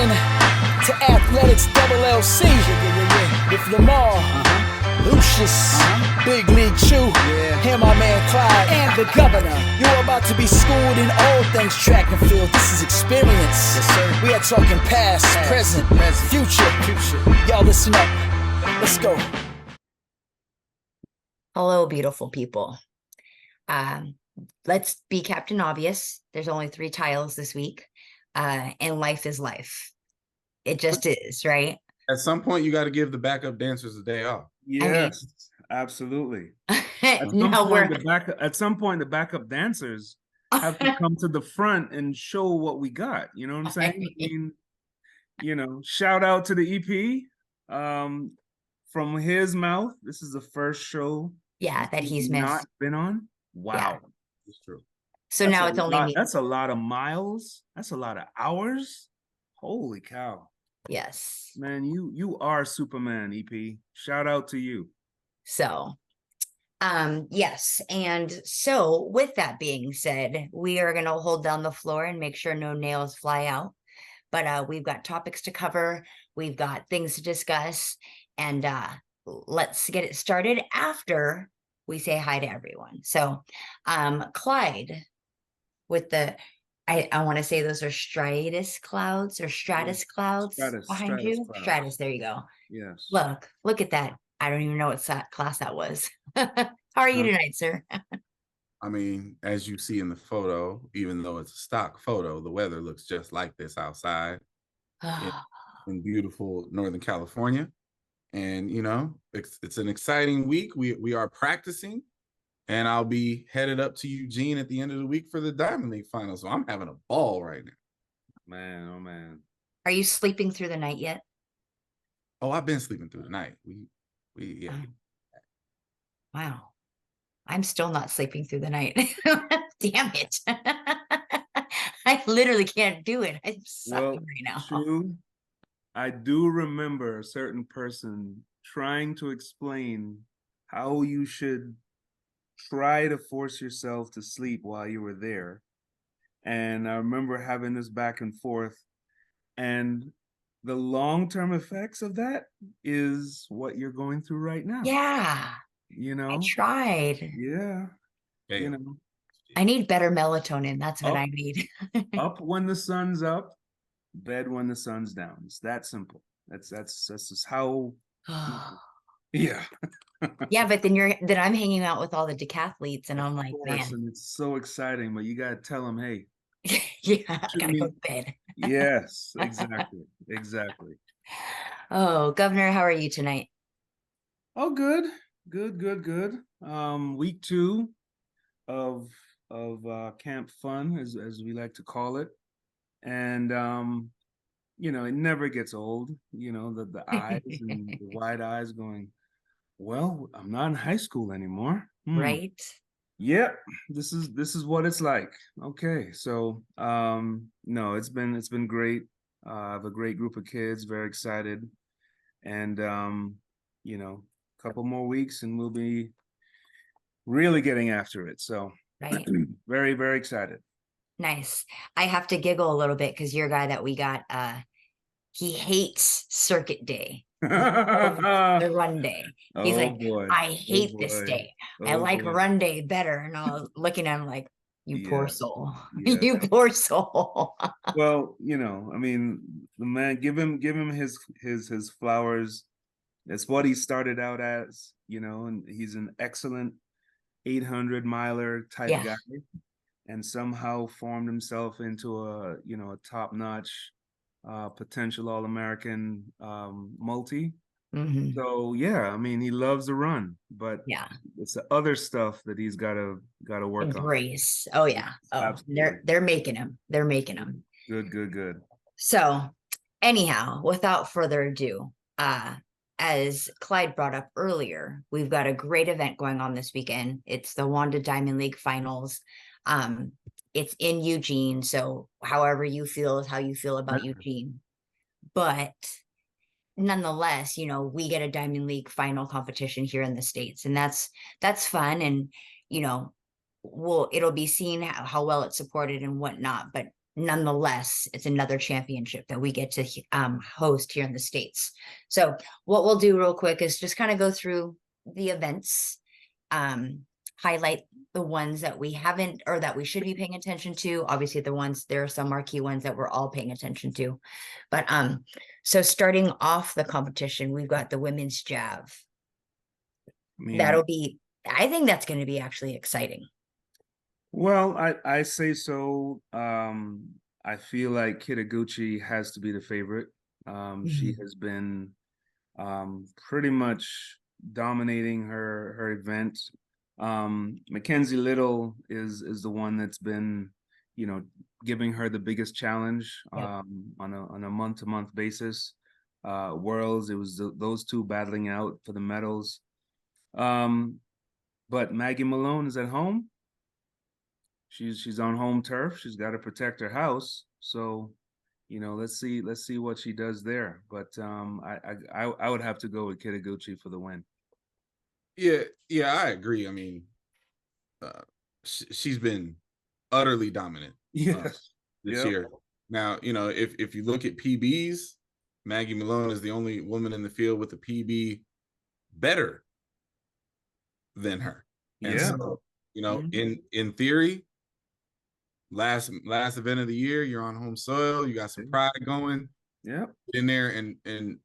in to Athletics LLC with Lamar, Lucius, Big League Chew, and my man Clyde, and the governor. You're about to be schooled in all things track and field. This is experience. Yes, sir. We are talking past, present, future. Y'all listen up. Let's go. Hello, beautiful people. Let's be Captain Obvious. There's only 3 tiles this week, and life is life. It just is, right? At some point, you got to give the backup dancers a day off. Yes, absolutely. At some point, the backup dancers have to come to the front and show what we got. You know what I'm saying? I mean, shout out to the EP. From his mouth, this is the first show that he's not been on. Wow. Yeah. It's true. So now it's only me. That's a lot of miles. That's a lot of hours. Holy cow. Yes. Man, you are Superman, EP. Shout out to you. So, yes. And so with that being said, we are going to hold down the floor and make sure no nails fly out. But we've got topics to cover. We've got things to discuss. And let's get it started after we say hi to everyone. So, Clyde, with the, I want to say those are stratus clouds or stratus clouds behind you. Clouds. Stratus, there you go. Yes. Look at that. I don't even know what class that was. How are you tonight, sir? I mean, as you see in the photo, even though it's a stock photo, the weather looks just like this outside in beautiful Northern California. And, it's an exciting week. We are practicing, and I'll be headed up to Eugene at the end of the week for the Diamond League final. So I'm having a ball right now. Man, oh man. Are you sleeping through the night yet? Oh, I've been sleeping through the night. Wow. I'm still not sleeping through the night. Damn it. I literally can't do it. I'm sucking right now. True. I do remember a certain person trying to explain how you should try to force yourself to sleep while you were there. And I remember having this back and forth. And the long-term effects of that is what you're going through right now. Yeah. I tried. Yeah. I need better melatonin. That's what I need. Up when the sun's up, bed when the sun's down. It's that simple. That's just how. Yeah. Yeah, but then I'm hanging out with all the decathletes, and I'm like, man, and it's so exciting. But you gotta tell them, hey, I gotta go to bed. Yes, exactly. Oh, Governor, how are you tonight? Oh, good. Week 2 of Camp Fun, as we like to call it. And it never gets old, the eyes and the wide eyes going, well, I'm not in high school anymore. Right. Yeah, this is what it's like. Okay. So no, it's been great. I have a great group of kids, very excited. And a couple more weeks and we'll be really getting after it. So right. Very, very excited. Nice. I have to giggle a little bit because your guy that we got, he hates circuit day, the run day. He's I hate this day. I like run day better. And I was looking at him like, you poor soul. Yeah. You poor soul. Well, I mean, the man, give him his flowers. That's what he started out as, and he's an excellent 800 miler type guy. And somehow formed himself into a top-notch potential All-American multi. Mm-hmm. So yeah, I mean, he loves the run, but it's the other stuff that he's got to work on. Embrace. Oh yeah. Oh, they're making him. They're making him. Good. So anyhow, without further ado, as Clyde brought up earlier, we've got a great event going on this weekend. It's the Wanda Diamond League Finals. It's in Eugene, so however you feel is how you feel about Eugene. But nonetheless, we get a Diamond League final competition here in the States, and that's fun. And it'll be seen how well it's supported and whatnot. But nonetheless, it's another championship that we get to host here in the States. So what we'll do real quick is just kind of go through the events, highlight the ones that we haven't or that we should be paying attention to. Obviously, there are some marquee ones that we're all paying attention to. But so starting off the competition, we've got the women's jav. I think that's going to be actually exciting. Well, I say so. I feel like Kitaguchi has to be the favorite. She has been pretty much dominating her event. Mackenzie Little is the one that's been, giving her the biggest challenge on a month-to-month basis. Worlds, it was those two battling out for the medals. But Maggie Malone is at home. She's on home turf. She's got to protect her house. So, let's see what she does there. But I would have to go with Kitaguchi for the win. Yeah, I agree. I mean, she's been utterly dominant this year. Now, if you look at PBs, Maggie Malone is the only woman in the field with a PB better than her. And so, in theory, last event of the year, you're on home soil, you got some pride going. Yeah. Get in there and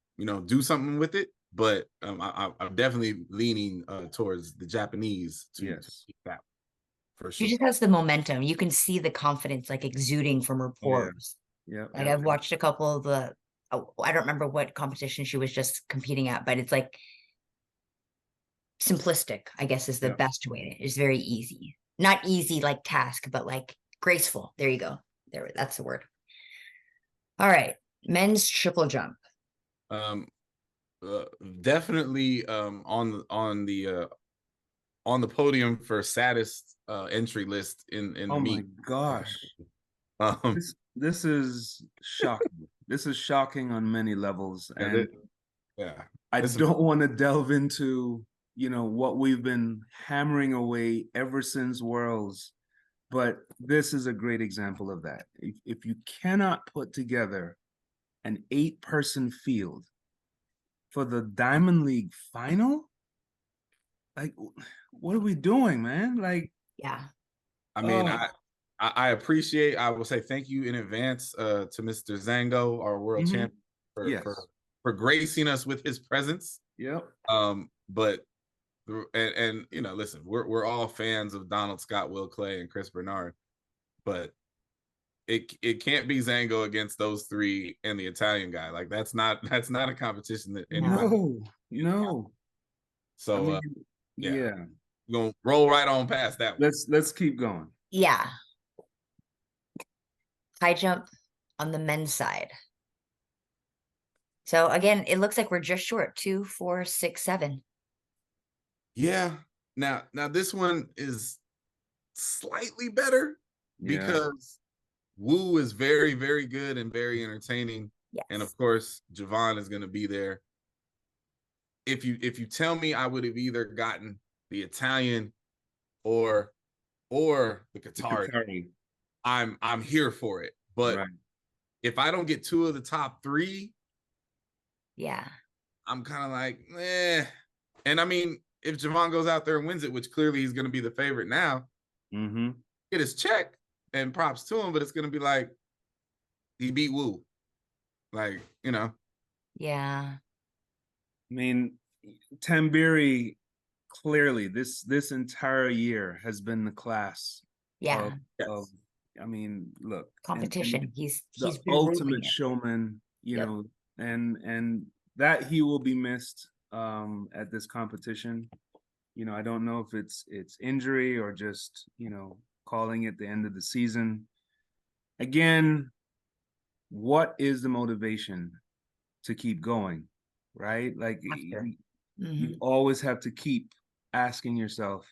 do something with it. But I'm definitely leaning towards the Japanese to keep that for sure. She just has the momentum. You can see the confidence like exuding from her pores. Like I've watched a couple of the, I don't remember what competition she was just competing at, but it's like simplistic, I guess is the best way. It's very easy. Not easy like task, but like graceful. There you go. That's the word. All right. Men's triple jump. Definitely on the podium for saddest entry list in oh my gosh. This is shocking. This is shocking on many levels. And I don't want to delve into what we've been hammering away ever since Worlds, but this is a great example of that. If you cannot put together an 8-person field for the Diamond League final, like, what are we doing, man? Like, I mean, I appreciate, I will say thank you in advance to Mr. Zango, our world champion, for gracing us with his presence. But listen, we're all fans of Donald Scott, Will Clay, and Chris Bernard, but it can't be Zango against those three and the Italian guy. Like that's not a competition that anybody. No. So we're gonna roll right on past that one. Let's keep going. High jump on the men's side. So again, it looks like we're just short 2, 4, 6, 7. Yeah. Now this one is slightly better because Wu is very, very good and very entertaining. And of course, Javon is going to be there. If you tell me I would have either gotten the Italian or the Qatari, I'm here for it. But if I don't get 2 of the top 3, I'm kind of like, eh. And I mean, if Javon goes out there and wins it, which clearly he's going to be the favorite now, get his check and props to him, but it's going to be like, he beat Wu. Like, I mean, Tambiri, clearly this entire year has been the class of I mean, look, competition. And he's the ultimate showman, and that he will be missed at this competition. I don't know if it's injury or just calling it the end of the season. Again, what is the motivation to keep going, right? Like you always have to keep asking yourself,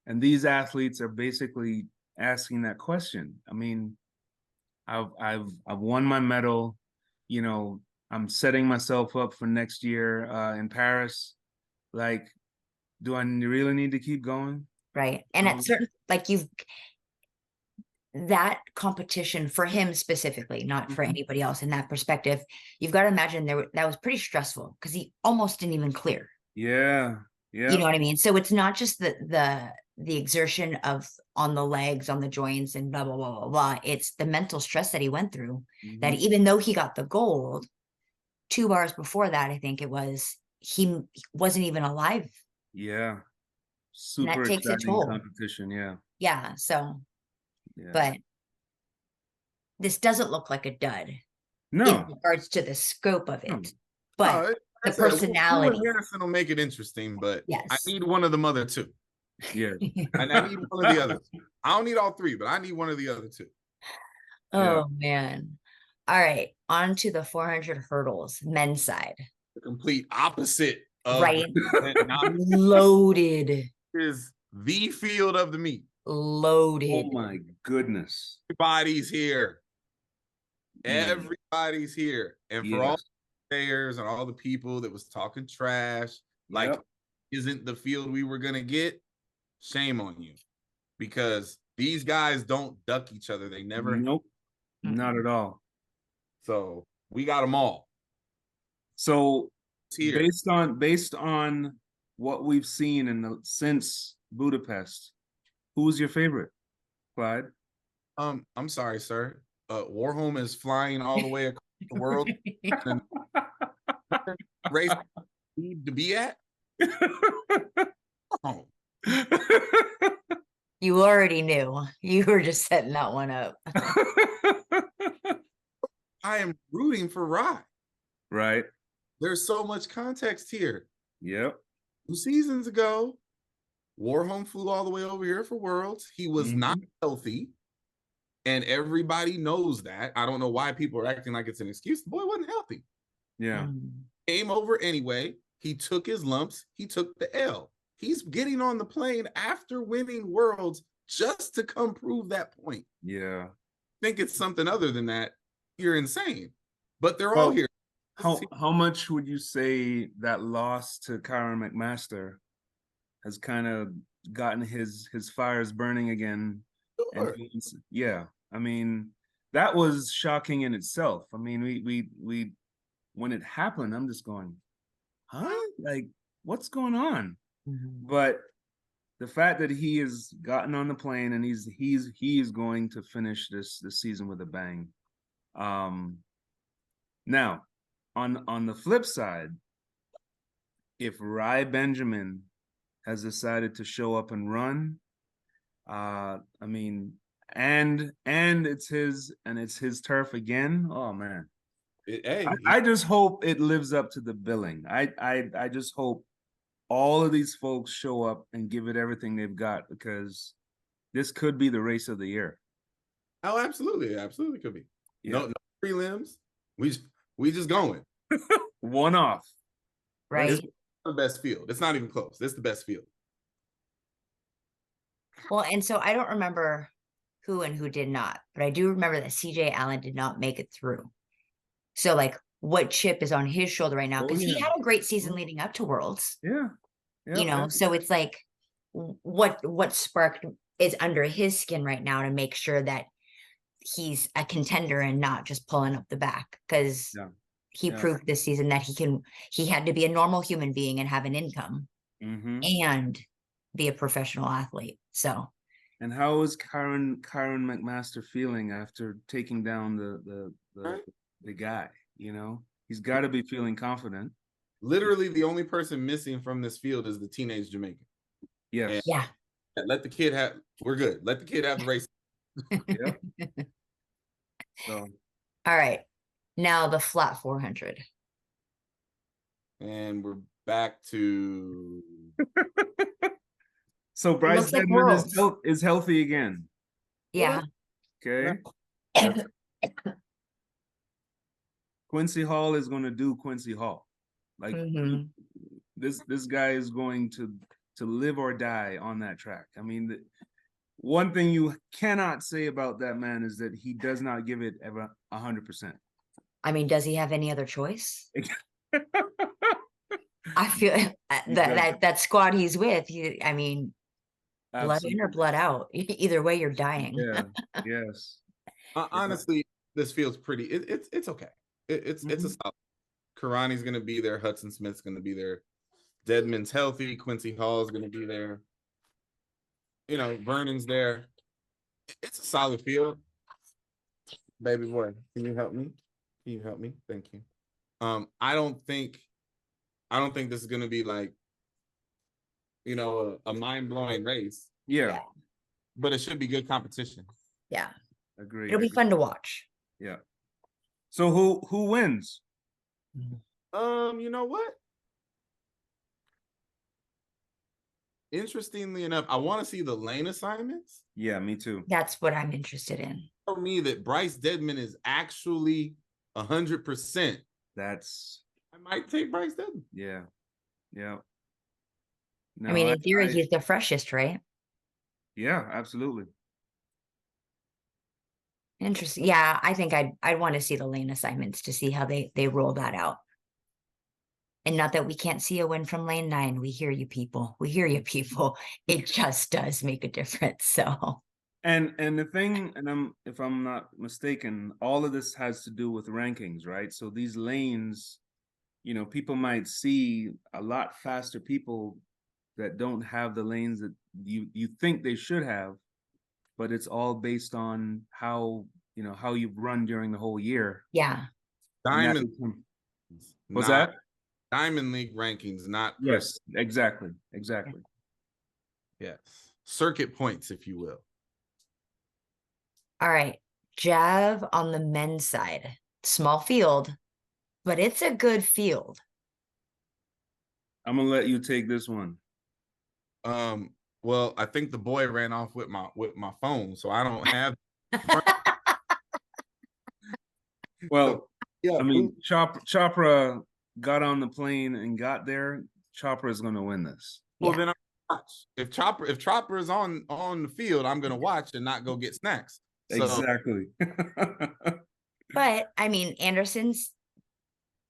and these athletes are basically asking that question. I mean, I've won my medal. I'm setting myself up for next year in Paris. Like, do I really need to keep going? Right. And at certain, like that competition for him specifically, not for Mhm. anybody else in that perspective, you've got to imagine that was pretty stressful because he almost didn't even clear. Yeah. You Yeah. know what I mean? So it's not just the exertion of on the legs, on the joints, and blah blah blah blah blah. It's the mental stress that he went through. That Mhm. even though he got the gold, 2 bars before that, I think it was, he wasn't even alive, Yeah. and Super that takes a exciting toll. competition. Yeah. Yeah. So, Yeah. but this doesn't look like a dud in No. regards to the scope of No. it, but Like I the said, Will personality. and Harrison will make it interesting, but I Yes. need one of them other two. Yeah. And I need one of the others. I don't need all three, but I need one of the other two. Oh man. All right, on to the 400 hurdles, men's side. The complete opposite of Right. not Loaded. is the field of the meet. Loaded. Oh my goodness. Everybody's here. Man. Everybody's here. And for all Yes. the players and all the people that was talking trash, like, Yep. isn't the field we were gonna get? Shame on you. Because these guys don't duck each other. They never. Nope. Not at all. So we got them all. So It's here. based on what we've seen since Budapest, who's your favorite, Clyde? I'm sorry, sir. Warholm is flying all the way across the world. And race need to be at. Oh, You already knew. You were just setting that one up. I am rooting for Rye. Right. There's so much context here. Yep. 2 seasons ago, Warholm flew all the way over here for Worlds. He was not healthy, and everybody knows that. I don't know why people are acting like it's an excuse. The boy wasn't healthy. Yeah. Came over anyway. He took his lumps. He took the L. He's getting on the plane after winning Worlds just to come prove that point. Yeah. Think it's something other than that, you're insane. But they're all here. How much would you say that loss to Kyron McMaster has kind of gotten his fires burning again? Sure. And yeah, I mean, that was shocking in itself. I mean, we when it happened, I'm just going, huh? Like, what's going on? But the fact that he has gotten on the plane and he is going to finish this season with a bang. Now, on the flip side, if Rai Benjamin has decided to show up and run, I mean, and it's his turf again. Oh man, I just hope it lives up to the billing. I just hope all of these folks show up and give it everything they've got, because this could be the race of the year. Oh, absolutely, absolutely could be. Yeah. No prelims. We just going. One off. Right. It's the best field. It's not even close. It's the best field. Well, and so I don't remember who and who did not, but I do remember that CJ Allen did not make it through. So like, what chip is on his shoulder right now? Because he had a great season leading up to Worlds. Yeah. You know, so it's like, what sparked is under his skin right now to make sure that he's a contender and not just pulling up the back, because he proved this season that he had to be a normal human being and have an income and be a professional athlete. So, and how is Kyron McMaster feeling after taking down the guy? You know, he's got to be feeling confident. Literally, the only person missing from this field is the teenage Jamaican. Yes. Yeah. Let the kid have. We're good. Let the kid have the race. Yep. So, all right, now the flat 400, and we're back to. So Bryce Edmond is healthy again. Yeah. Okay. Quincy Hall is going to do Quincy Hall. Like this guy is going to live or die on that track. I mean, one thing you cannot say about that man is that he does not give it ever 100%. I mean, does he have any other choice? I feel that squad he's with, I mean, Blood in or Absolutely. blood out. Either way, you're dying. Yeah. Yes. Honestly, this feels pretty. It's okay. It's a Mhm. solid. Karani's gonna be there. Hudson Smith's gonna be there. Deadman's healthy. Quincy Hall's gonna be there. You know, Vernon's there. It's a solid field. Baby boy, can you help me? Can you help me? Thank you. I don't think this is gonna be like, you know, a mind-blowing race, Yeah. but it should be good competition. Yeah. Agree. It'll be fun to watch. Yeah. So who wins? You know what? Interestingly enough, I want to see the lane assignments. Yeah, me too. That's what I'm interested in. Tell me that Bryce Deadman is actually 100%. That's I might take Bryce Deadman. yeah. Yeah. I mean, No, in theory, he's the freshest, right? yeah, absolutely. Interesting. Yeah, I think I'd want to see the lane assignments to see how they roll that out. And not that we can't see a win from lane 9. We hear you people. We hear you people. It just does make a difference. So And the thing, and if I'm not mistaken, all of this has to do with rankings, right? So these lanes, you know, people might see a lot faster people that don't have the lanes that you think they should have, but it's all based on how, you know, how you've run during the whole year. yeah. Diamond. Was that? Diamond League rankings, not Yes, exactly. Exactly. yes, circuit points, if you will. All right. Jav on the men's side. Small field, but it's a good field. I'm gonna let you take this one. Well, I think the boy ran off with my phone, so I don't have. Well, Yeah, I mean, Chopra got on the plane and got there. Chopra is gonna win this. well, Yeah. then I watch. If Chopper is on the field, I'm gonna watch and not go get snacks. So, Exactly. But I mean, Anderson's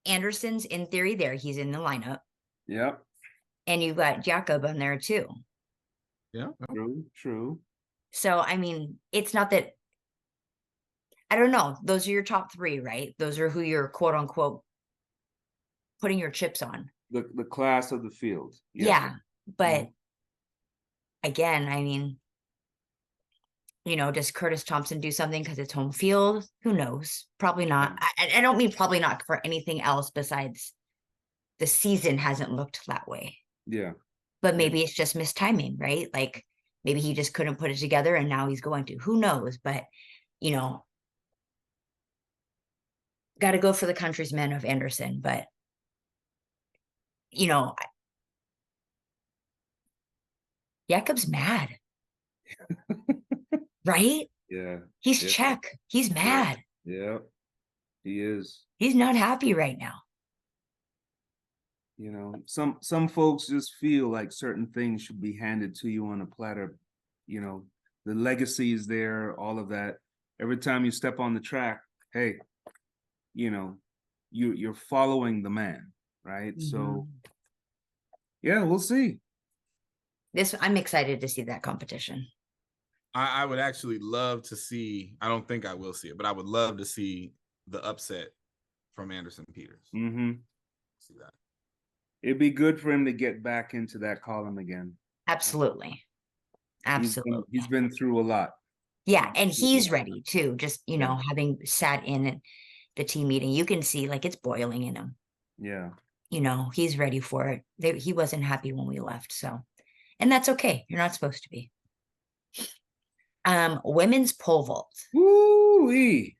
in theory there. He's in the lineup. Yep. And you've got Jacob on there too. yeah, True. So I mean, it's not that I don't know. Those are your top 3, right? Those are who you're quote unquote putting your chips on. The class of the field. Yes. Yeah. But again, I mean, you know, does Curtis Thompson do something because it's home field? Who knows? Probably not. I don't mean probably not for anything else besides the season hasn't looked that way. Yeah. But maybe it's just mistiming, right? Like maybe he just couldn't put it together and now he's going to. Who knows? But, you know, got to go for the country's men of Anderson. But, you know, Jakob's mad. Right? Yeah. He's Yeah. Czech. He's mad. Yeah. He is. He's not happy right now. You know, some folks just feel like certain things should be handed to you on a platter. You know, the legacy is there, all of that. Every time you step on the track, hey, you know, you're following the man, right? So yeah, we'll see. I'm excited to see that competition. I would actually love to see. I don't think I will see it, but I would love to see the upset from Anderson Peters. See that. It'd be good for him to get back into that column again. Absolutely. He's been through a lot. Yeah, and he's ready too. Just, you know, having sat in the team meeting, you can see like it's boiling in him. Yeah. You know, he's ready for it. He wasn't happy when we left, so, and that's okay. You're not supposed to be. Women's pole vault. Woo-wee.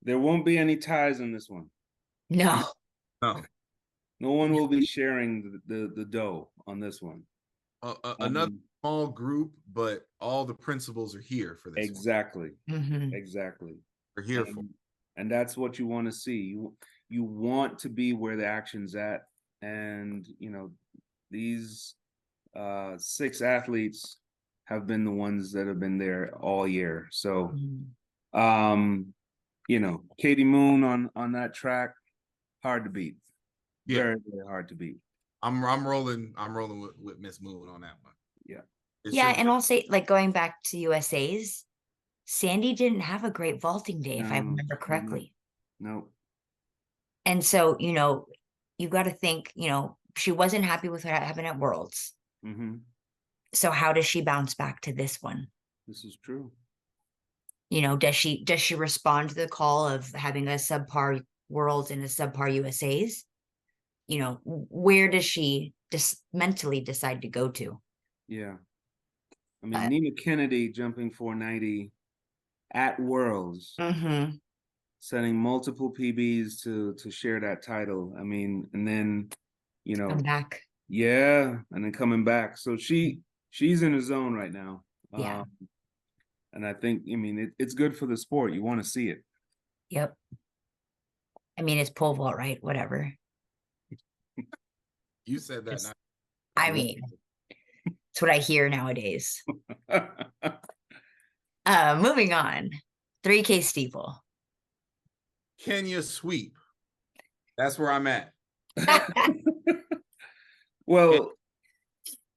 There won't be any ties in this one. No. No. No one will be sharing the dough on this one. Another small group, but all the principals are here for this. Exactly. Mhm. Exactly. They're here for. And that's what you want to see. You want to be where the action's at. And, you know, these 6 athletes have been the ones that have been there all year. So, you know, Katie Moon on that track, hard to beat. Yeah. Very, very hard to beat. I'm rolling with Miss Moon on that one. Yeah. It Yeah, should- and I'll say, like, going back to USA's, Sandy didn't have a great vaulting day, if I No, remember she correctly. No. And so, you got to think, she wasn't happy with what happened at Worlds. Mm-hmm. So how does she bounce back to this one? This is true. Does she respond to the call of having a subpar Worlds and a subpar USA's? Where does she just mentally decide to go to? Yeah. I mean, Nina Kennedy jumping 490 at Worlds, Mm-hmm. setting multiple PBs to share that title. I mean, and then, Come back. yeah, and then coming back. So she's in a zone right now. Yeah. And I think, it's good for the sport. You want to see it. Yep. I mean, it's pole vault, right? Whatever. You said that. Just- I mean, it's what I hear nowadays. Moving on. 3K steeple. Kenya sweep. That's where I'm at. Well,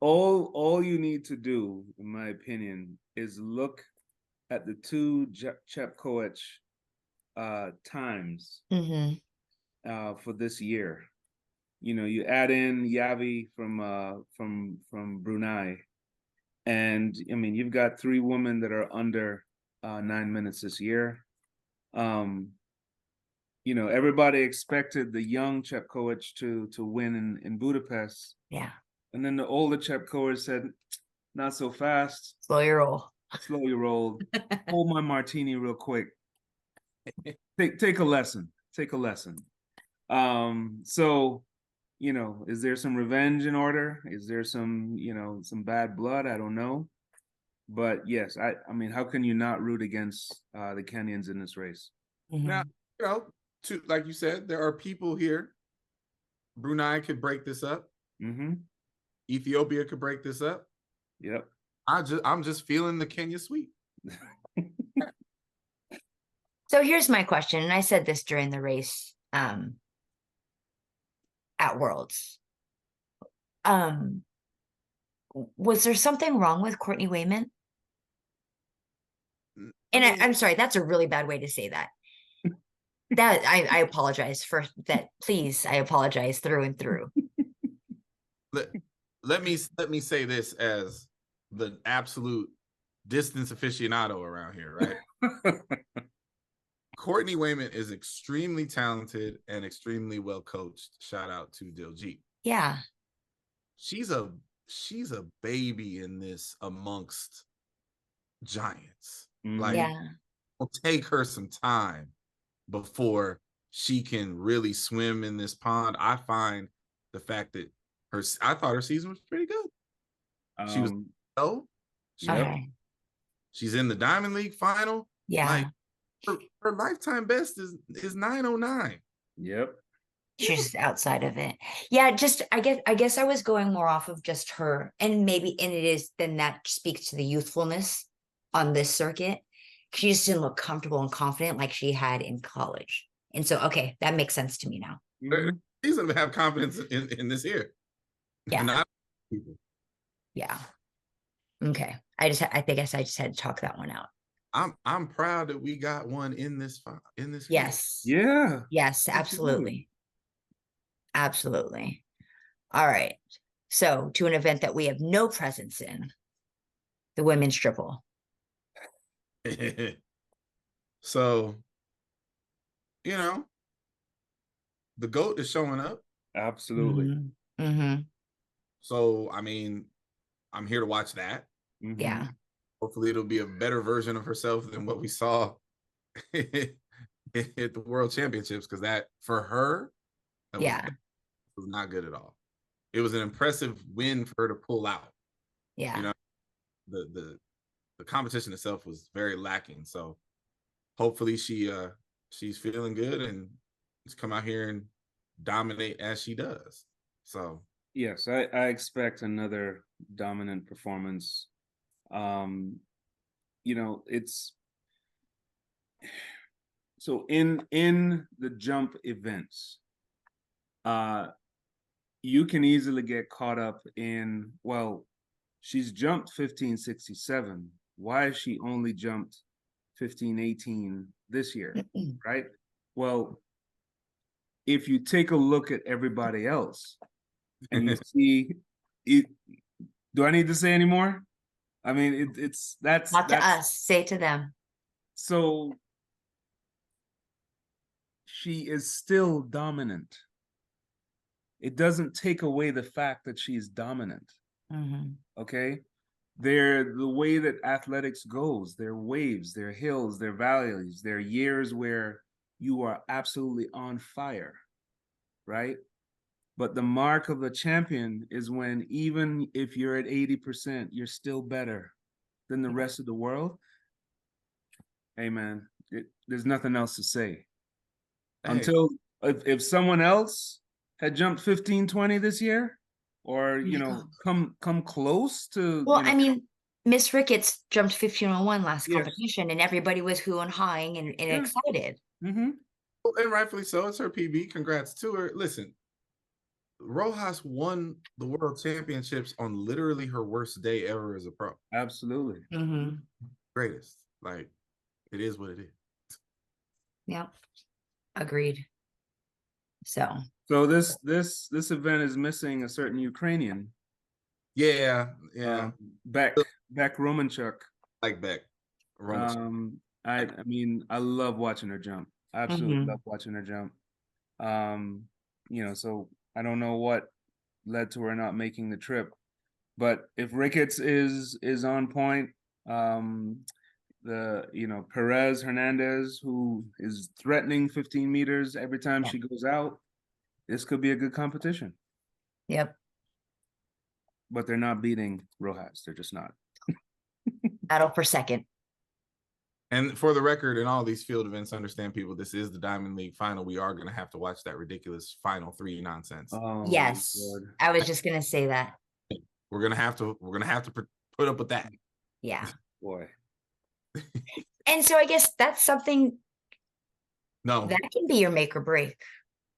all you need to do, in my opinion, is look at the two Chepkoech times Mm-hmm. for this year. You add in Yavi from Brunei, and you've got 3 women that are under 9 minutes this year. Everybody expected the young Chepkoech to win in Budapest. Yeah. And then the older Chepkoech said, not so fast. Slow your roll. Slow your roll. Hold my martini real quick. Take a lesson. Take a lesson. So, is there some revenge in order? Is there some bad blood? I don't know. But yes, I mean, how can you not root against the Kenyans in this race? Mm-hmm. Now, like you said, there are people here. Brunei could break this up. Mm-hmm. Ethiopia could break this up. Yep. I'm just feeling the Kenya sweep. So here's my question, and I said this during the race at Worlds. Was there something wrong with Courtney Wayman? And I'm sorry, that's a really bad way to say that. That I apologize for that. Please, I apologize through and through. Let me say this as the absolute distance aficionado around here, right? Courtney Wayman is extremely talented and extremely well coached. Shout out to Diljit. Yeah. She's a baby in this amongst giants. Like, yeah, it'll take her some time before she can really swim in this pond. I find the fact that I thought her season was pretty good. She was okay. She's in the Diamond League final. Yeah. Like, her lifetime best is 909. Yep. She's outside of it. Yeah, just I guess I was going more off of just her, and that speaks to the youthfulness on this circuit. She just didn't look comfortable and confident like she had in college. And so, okay, that makes sense to me now. She's gonna have confidence in this year. Yeah. Not people. Yeah. Okay. I guess I just had to talk that one out. I'm proud that we got one in this Yes. Yeah. Yes, absolutely. Absolutely. All right. So to an event that we have no presence in, the women's triple. So, the GOAT is showing up. Absolutely. Mm-hmm. Mm-hmm. So, I mean, I'm here to watch that. Mm-hmm. Yeah. Hopefully it'll be a better version of herself than what we saw at the World Championships, because that, for her, was not good at all. It was an impressive win for her to pull out. Yeah. The competition itself was very lacking. So hopefully she's feeling good and just come out here and dominate as she does. So yes, I expect another dominant performance. It's so in the jump events, you can easily get caught up in, well, She's jumped 1567. Why has she only jumped 1518 this year? Right? Well, if you take a look at everybody else and you see it, do I need to say any more? I mean, that's Not to us, say to them. So she is still dominant. It doesn't take away the fact that she's dominant. Okay? They're the way that athletics goes. There are waves, there are hills, there are valleys, there are years where you are absolutely on fire, right? But the mark of a champion is when even if you're at 80%, you're still better than the rest of the world. Hey man, there's nothing else to say. Hey. Until if someone else had jumped 1520 this year, or you know, come close to. Well, you know, I mean, Miss Ricketts jumped 1501 last competition, and everybody was hoo and hawing and excited. And rightfully so. It's her PB. Congrats to her. Listen, Rojas won the world championships on literally her worst day ever as a pro. Absolutely. Greatest. Like, it is what it is. Yep. Agreed. So this event is missing a certain Ukrainian. Yeah. Beck Romanchuk. Like Beck. I mean, I love watching her jump. I absolutely love watching her jump. You know, so I don't know what led to her not making the trip, but if Ricketts is on point, Perez Hernandez, who is threatening 15 meters every time she goes out, this could be a good competition. Yep. But they're not beating Rojas. They're just not. Battle for second. And for the record, in all these field events, understand people, this is the Diamond League final. We are going to have to watch that ridiculous final three nonsense. Oh, yes, I was just going to say that. We're gonna have to put up with that. Yeah. Boy. And so I guess that's something. No, that can be your make or break.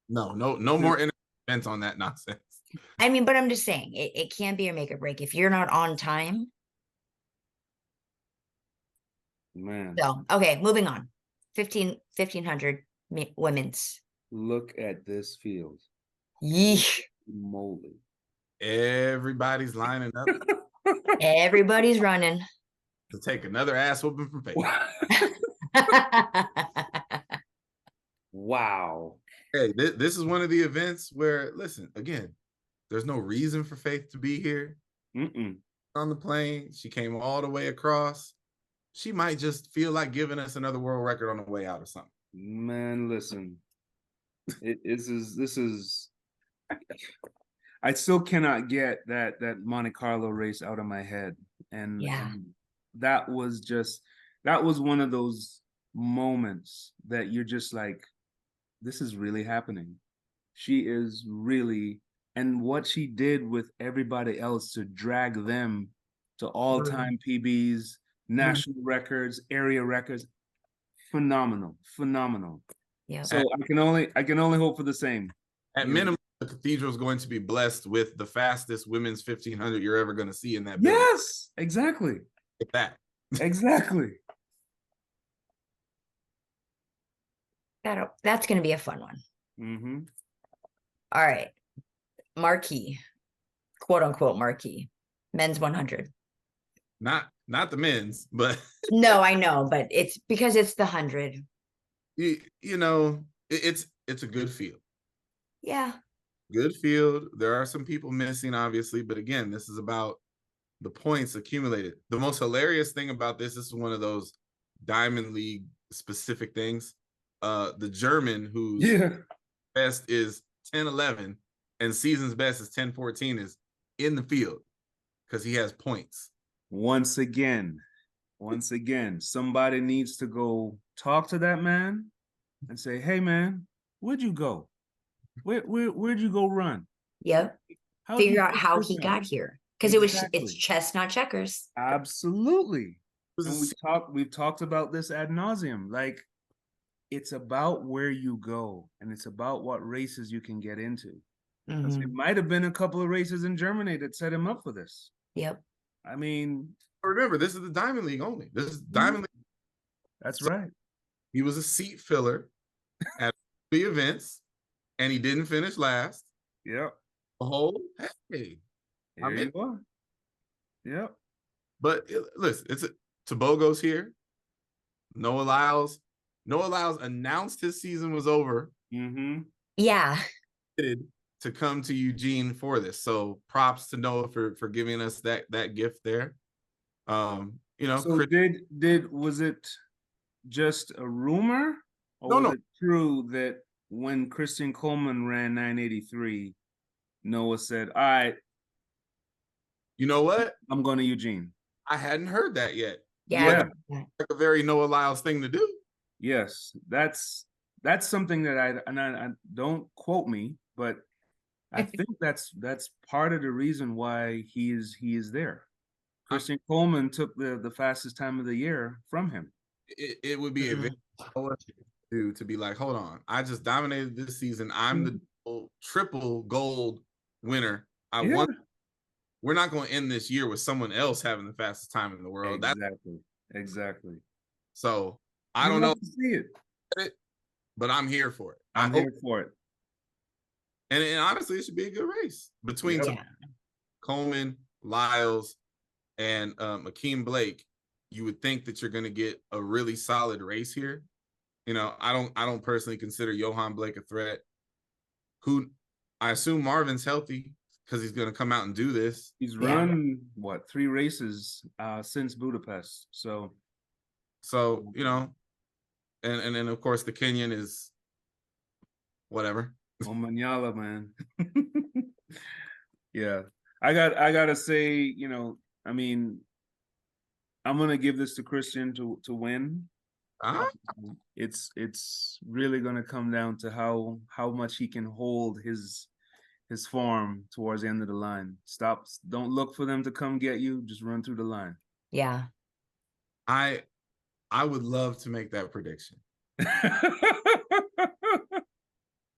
No more events on that nonsense. I mean, but I'm just saying it can be your make or break if you're not on time. Man. So okay, moving on. 1500 women's. Look at this field. Yeesh. Moly. Everybody's lining up. Everybody's running to take another ass whooping from Faith. Wow. Hey, this is one of the events where, listen, again, there's no reason for Faith to be here. On the plane, she came all the way across. She might just feel like giving us another world record on the way out or something. Man, listen, this is. I still cannot get that Monte Carlo race out of my head, and that was one of those moments that you're just like, this is really happening. She is really, and what she did with everybody else to drag them to all-time PBs, national records, area records, phenomenal. Yeah. So I can only hope for the same. At minimum, the cathedral is going to be blessed with the fastest women's 1500 you're ever going to see in that building. Yes, exactly. Like that. Exactly. That's going to be a fun one. All right. Marquee, quote unquote marquee, men's 100. Not the men's, but no, I know, but it's because it's the 100. You know, it's a good field. Yeah. Good field. There are some people missing, obviously, but again, this is about the points accumulated. The most hilarious thing about this is one of those Diamond League specific things. The German whose best is 10-11 and season's best is 10-14 is in the field because he has points. Once again, somebody needs to go talk to that man and say, hey man, where'd you go? Where'd you go run? Yep. Figure out how he got here. Because it's chess, not checkers. Absolutely. And we've talked about this ad nauseum. Like, it's about where you go and it's about what races you can get into. It might have been a couple of races in Germany that set him up for this. Yep. I mean, Remember, this is the Diamond League only. This is Diamond League. that's So right. he was a seat filler at the events, and he didn't finish last. Yep. Oh, hey, Here you are. Yep. But listen, Tobogo's here. Noah Lyles announced his season was over. Mm-hmm. Yeah. To come to Eugene for this. So props to Noah for giving us that gift there. You know, So was it just a rumor, or was it true that when Christian Coleman ran 983, Noah said, "All right, you know what? I'm going to Eugene." I hadn't heard that yet. Yeah. Like a very Noah Lyles thing to do. Yes, that's something that I don't quote me, but I think that's part of the reason why he is there. Christian Coleman took the fastest time of the year from him. It would be a very to be like, hold on, I just dominated this season. I'm the triple gold winner. I won. We're not going to end this year with someone else having the fastest time in the world. Exactly. So I don't know. To see it, but I'm here for it. I'm here for it. And honestly, it should be a good race between Coleman, Lyles, and Akeem Blake. You would think that you're going to get a really solid race here. You know, I don't personally consider Johan Blake a threat. Who I assume Marvin's healthy because he's going to come out and do this. He's run 3 races since Budapest. So you know, and then of course the Kenyan is whatever. Omanyala, man. Yeah. I gotta say, you know, I mean, I'm gonna give this to Christian to win. It's really gonna come down to how much he can hold his form towards the end of the line. Don't look for them to come get you, just run through the line. Yeah. I would love to make that prediction.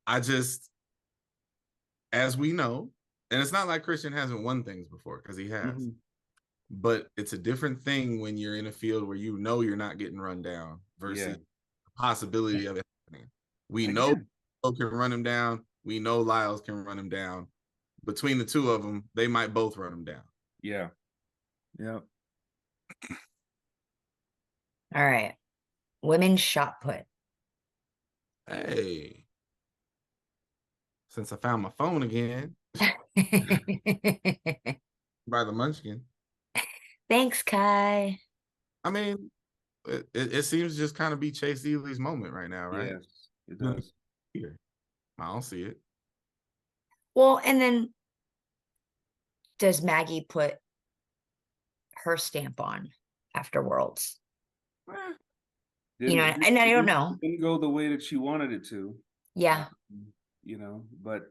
I just, as we know, and it's not like Christian hasn't won things before, because he has, but it's a different thing when you're in a field where you know you're not getting run down versus the possibility of it happening. We know can run him down. We know Lyles can run him down. Between the two of them, they might both run him down. Yeah. Yeah. All right. Women's shot put. Hey. Since I found my phone again. By the Munchkin. Thanks, Kai. I mean, it seems to just kind of be Chase Ely's moment right now, right? Yes, it does. Here. I don't see it. Well, and then does Maggie put her stamp on after Worlds? You know, and I don't know. Didn't go the way that she wanted it to. Yeah. You know, but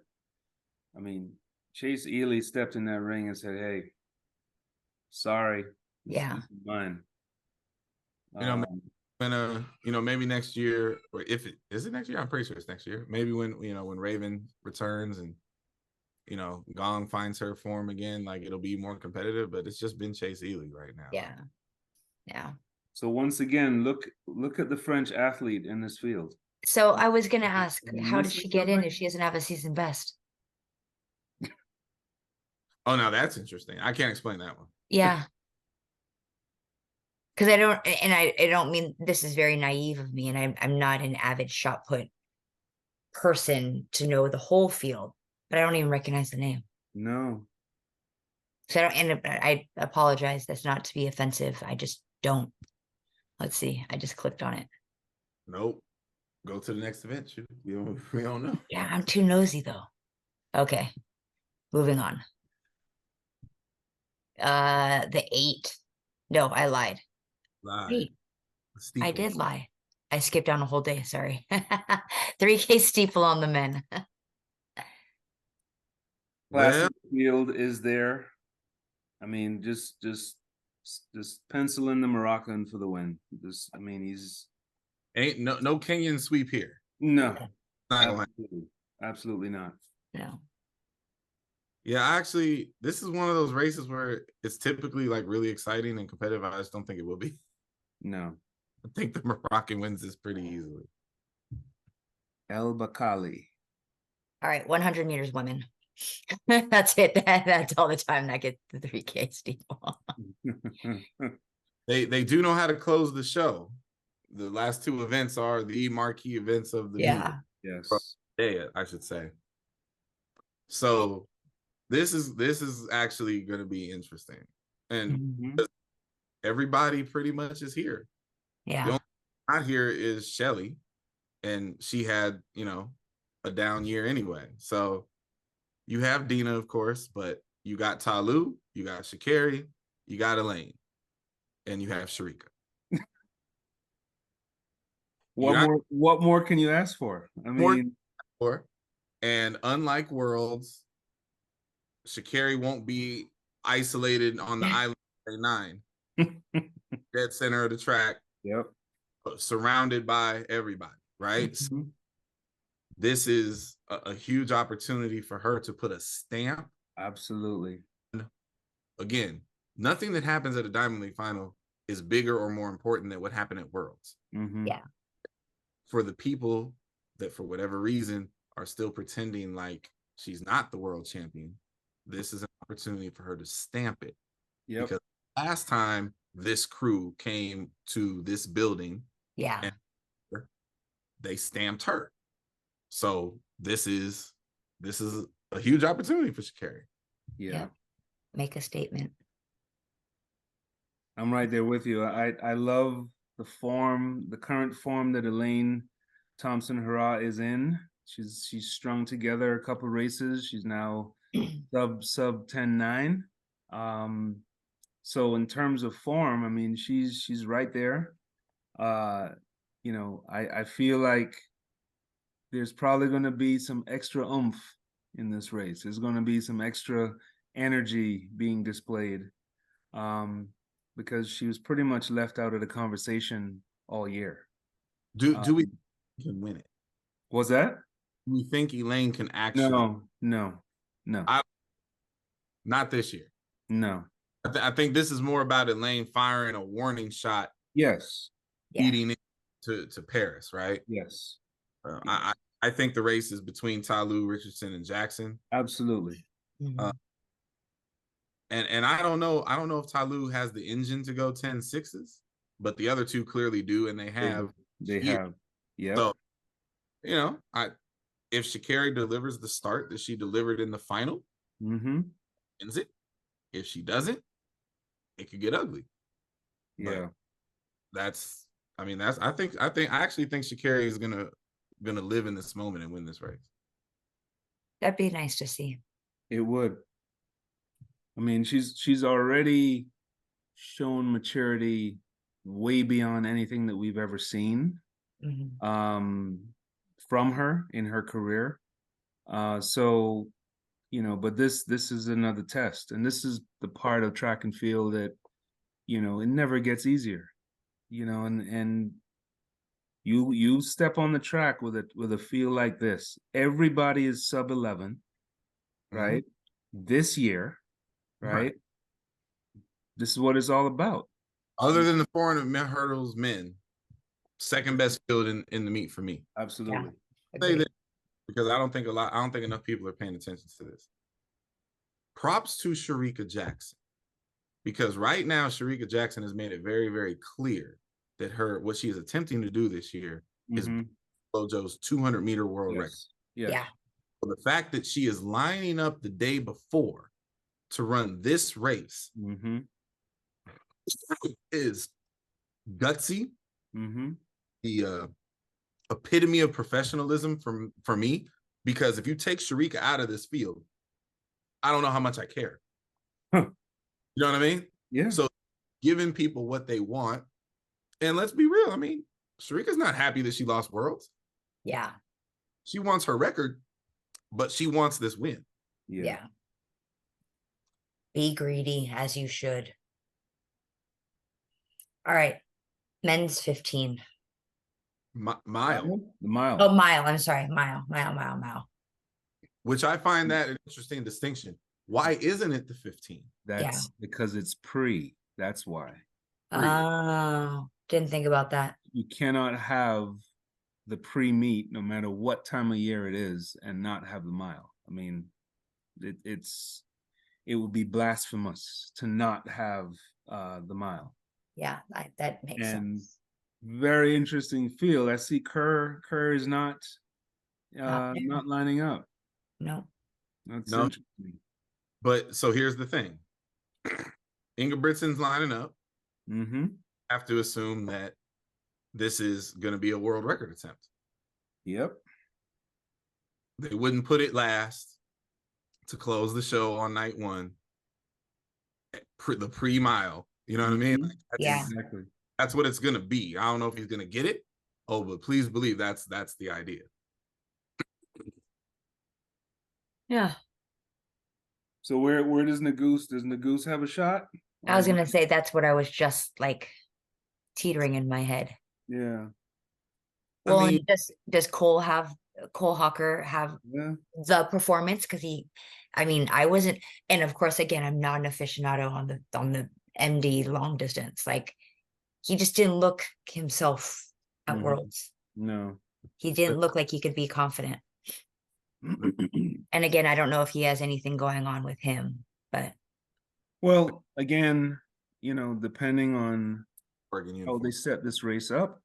I mean, Chase Ely stepped in that ring and said, "Hey, sorry, yeah, this is mine." You know, maybe next year, or if it is it next year, I'm pretty sure it's next year. Maybe when when Raven returns and Gong finds her form again, like it'll be more competitive. But it's just been Chase Ely right now. Yeah, yeah. So once again, look at the French athlete in this field. So I was going to ask, how did she get in if she doesn't have a season best? Oh, now that's interesting. I can't explain that one. Yeah. Because I don't mean, this is very naive of me, and I'm not an avid shot put person to know the whole field, but I don't even recognize the name. No. So I apologize. That's not to be offensive. I just don't. Let's see. I just clicked on it. Nope. Go to the next event. We don't know. Yeah, I'm too nosy though. Okay. Moving on. The 8. No, I lied. Wait, I did lie. I skipped down a whole day. Sorry. 3K steeple on the men. Classic field is there. I mean, just pencil in the Moroccan for the win. I mean, he's ain't no Kenyan sweep here. No, absolutely not. No. Yeah, actually, this is one of those races where it's typically like really exciting and competitive. I just don't think it will be. No. I think the Moroccan wins this pretty easily. El Bakali. All right, 100 meters women. That's it. That's all the time I get the 3K steeple. They do know how to close the show. The last two events are the marquee events of the Yeah. Yes. day, I should say. So this is actually going to be interesting, and Mhm. everybody pretty much is here. Yeah. The only not here is Shelly, and she had a down year anyway. So you have Dina, of course, but you got Talu, you got Sha'Carri, you got Elaine, and you have Sharika. What more can you ask for? I mean, and unlike Worlds, Sha'Carri won't be isolated on the island 9, dead center of the track. Yep. Surrounded by everybody, right? Mm-hmm. This is a huge opportunity for her to put a stamp. Absolutely. Again, nothing that happens at a Diamond League final is bigger or more important than what happened at Worlds. Mm-hmm. Yeah. For the people that, for whatever reason, are still pretending like she's not the world champion, this is an opportunity for her to stamp it. Yep. Because last time this crew came to this building, Yeah. they stamped her. So this is a huge opportunity for Sha'Carri. Yeah. Yep. Make a statement. I'm right there with you. I love the current form that Elaine Thompson-Herah is in. She's strung together a couple races. She's now sub 10-9. So in terms of form, I mean, she's right there. I feel like there's probably going to be some extra oomph in this race. There's going to be some extra energy being displayed, because she was pretty much left out of the conversation all year. Do we can win it? Was that? Do we think Elaine can actually? No. Not this year. No. I think this is more about Elaine firing a warning shot. Yes. Leading into Paris, right? Yes. I think the race is between Talu, Richardson, and Jackson. Absolutely. Mm-hmm. And I don't know if Talu has the engine to go 10-6s, but the other two clearly do, and they have. They have. Yeah. So, if Sha'Carri delivers the start that she delivered in the final, wins it. If she doesn't, it could get ugly. Yeah. But I actually think Sha'Carri is gonna live in this moment and win this race. That'd be nice to see. It would. I mean, she's already shown maturity way beyond anything that we've ever seen from her in her career. So, but this is another test, and this is the part of track and field that, it never gets easier, and you step on the track with a feel like this. Everybody is sub 11, right? This year, right? This is what it's all about. Other than the 400 hurdles men, second best field in the meet for me. Absolutely. Yeah. Say that because I don't think enough people are paying attention to this. Props to Sharika Jackson, because right now Sharika Jackson has made it very, very clear that what she is attempting to do this year is Flojo's 200-meter world record. Yeah. So the fact that she is lining up the day before to run this race is gutsy. The epitome of professionalism for me, because if you take Sharika out of this field, I don't know how much I care. You know what I mean? Yeah. So giving people what they want, and let's be real. I mean, Sharika's not happy that she lost Worlds. Yeah. She wants her record, but she wants this win. Yeah. Be greedy, as you should. All right. Men's 15. Mile. The mile. Oh, mile. I'm sorry. Mile. Which I find that an interesting distinction. Why isn't it the 15? That's because it's pre. That's why. Oh, didn't think about that. You cannot have the pre-meet no matter what time of year it is and not have the mile. I mean, it would be blasphemous to not have the mile. Yeah, that makes sense. Very interesting field. I see Kerr is not lining up. No. That's No. interesting. But so here's the thing. Ingebrigtsen's lining up. Mm-hmm. Have to assume that this is going to be a world record attempt. Yep. They wouldn't put it last to close the show on night one. The pre-mile, you know what I mean? Like, Exactly. That's what it's going to be. I don't know if he's going to get it. Oh, but please believe that's the idea. Yeah. So where does Nagoose have a shot? I was gonna say that's what I was just like teetering in my head. Yeah. Well, I mean, does Cole Hawker have the performance? Because I wasn't, and of course, again, I'm not an aficionado on the MD long distance. Like, he just didn't look himself at Worlds. No. He didn't look like he could be confident. And again, I don't know if he has anything going on with him, but well, again, depending on how they uniform. set this race up,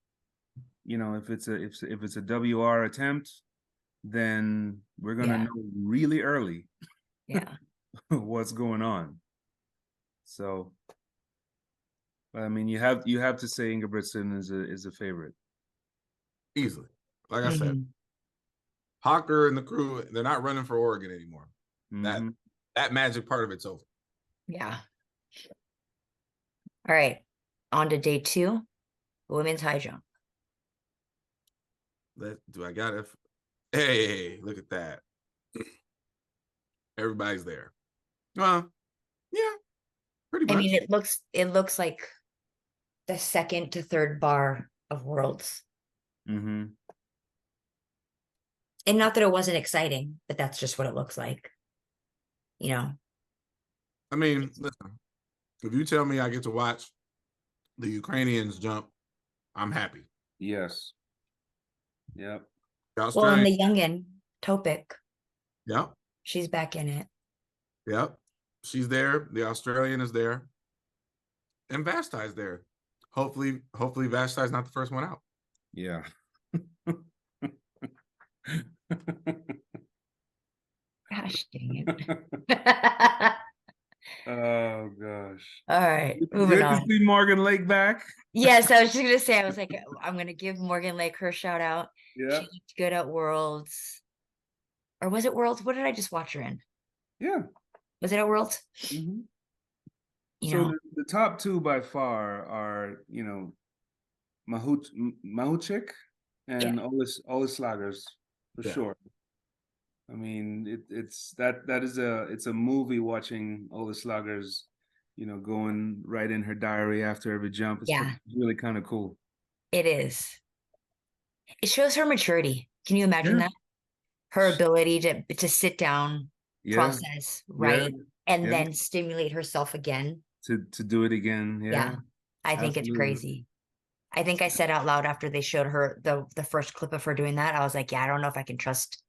if it's a WR attempt, then we're gonna know really early what's going on. So, I mean, you have to say Ingebrigtsen is a favorite Easily. Like I said, Hawker and the crew, they're not running for Oregon anymore. That magic part of it's over. Yeah. All right. On to day 2, women's high jump. Do I got it? Hey, look at that. Everybody's there. Well, yeah, pretty much. I mean, it looks like the second to third bar of Worlds. And not that it wasn't exciting, but that's just what it looks like. I mean, listen, if you tell me I get to watch the Ukrainians jump, I'm happy. Yes. Yep. Well, and the youngin, Topic. Yep. She's back in it. Yep. She's there. The Australian is there. And Vashti's there. Hopefully Vashti's not the first one out. Yeah. Gosh dang it. Oh gosh. All right, moving on. Good to see Morgan Lake back. Yes, I was just gonna say, I was like, I'm gonna give Morgan Lake her shout out. Yeah. She looked good at Worlds. Or was it Worlds? What did I just watch her in? Yeah. Was it at Worlds? So the top 2 by far are, Mahuchik and Olis Slagers for sure. I mean, it's a movie watching Olis Slagers, going right in her diary after every jump. It's really kind of cool. It is. It shows her maturity. Can you imagine that? Her ability to sit down, process, write, and then stimulate herself again. To do it again. Yeah. I think it's crazy. I think I said out loud after they showed her the first clip of her doing that, I was like, I don't know if I can trust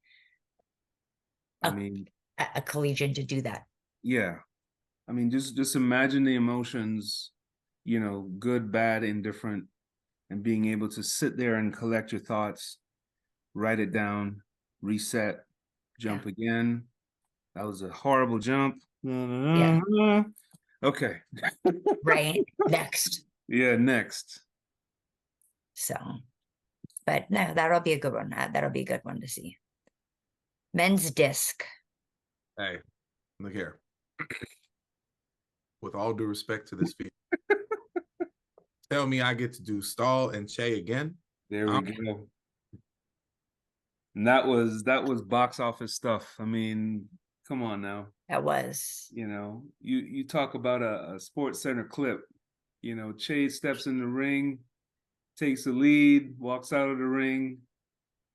a collegian to do that. Yeah. I mean, just imagine the emotions, good, bad, indifferent, and being able to sit there and collect your thoughts, write it down, reset, jump again. That was a horrible jump. Yeah. Okay. Right. Next. Yeah, next. So, but no, that'll be a good one. That'll be a good one to see. Men's disc. Hey, look here. With all due respect to this field, tell me I get to do Stahl and Che again. There we go. And that was box office stuff. I mean, come on now. That was. You talk about a Sports Center clip. Che steps in the ring, takes the lead, walks out of the ring.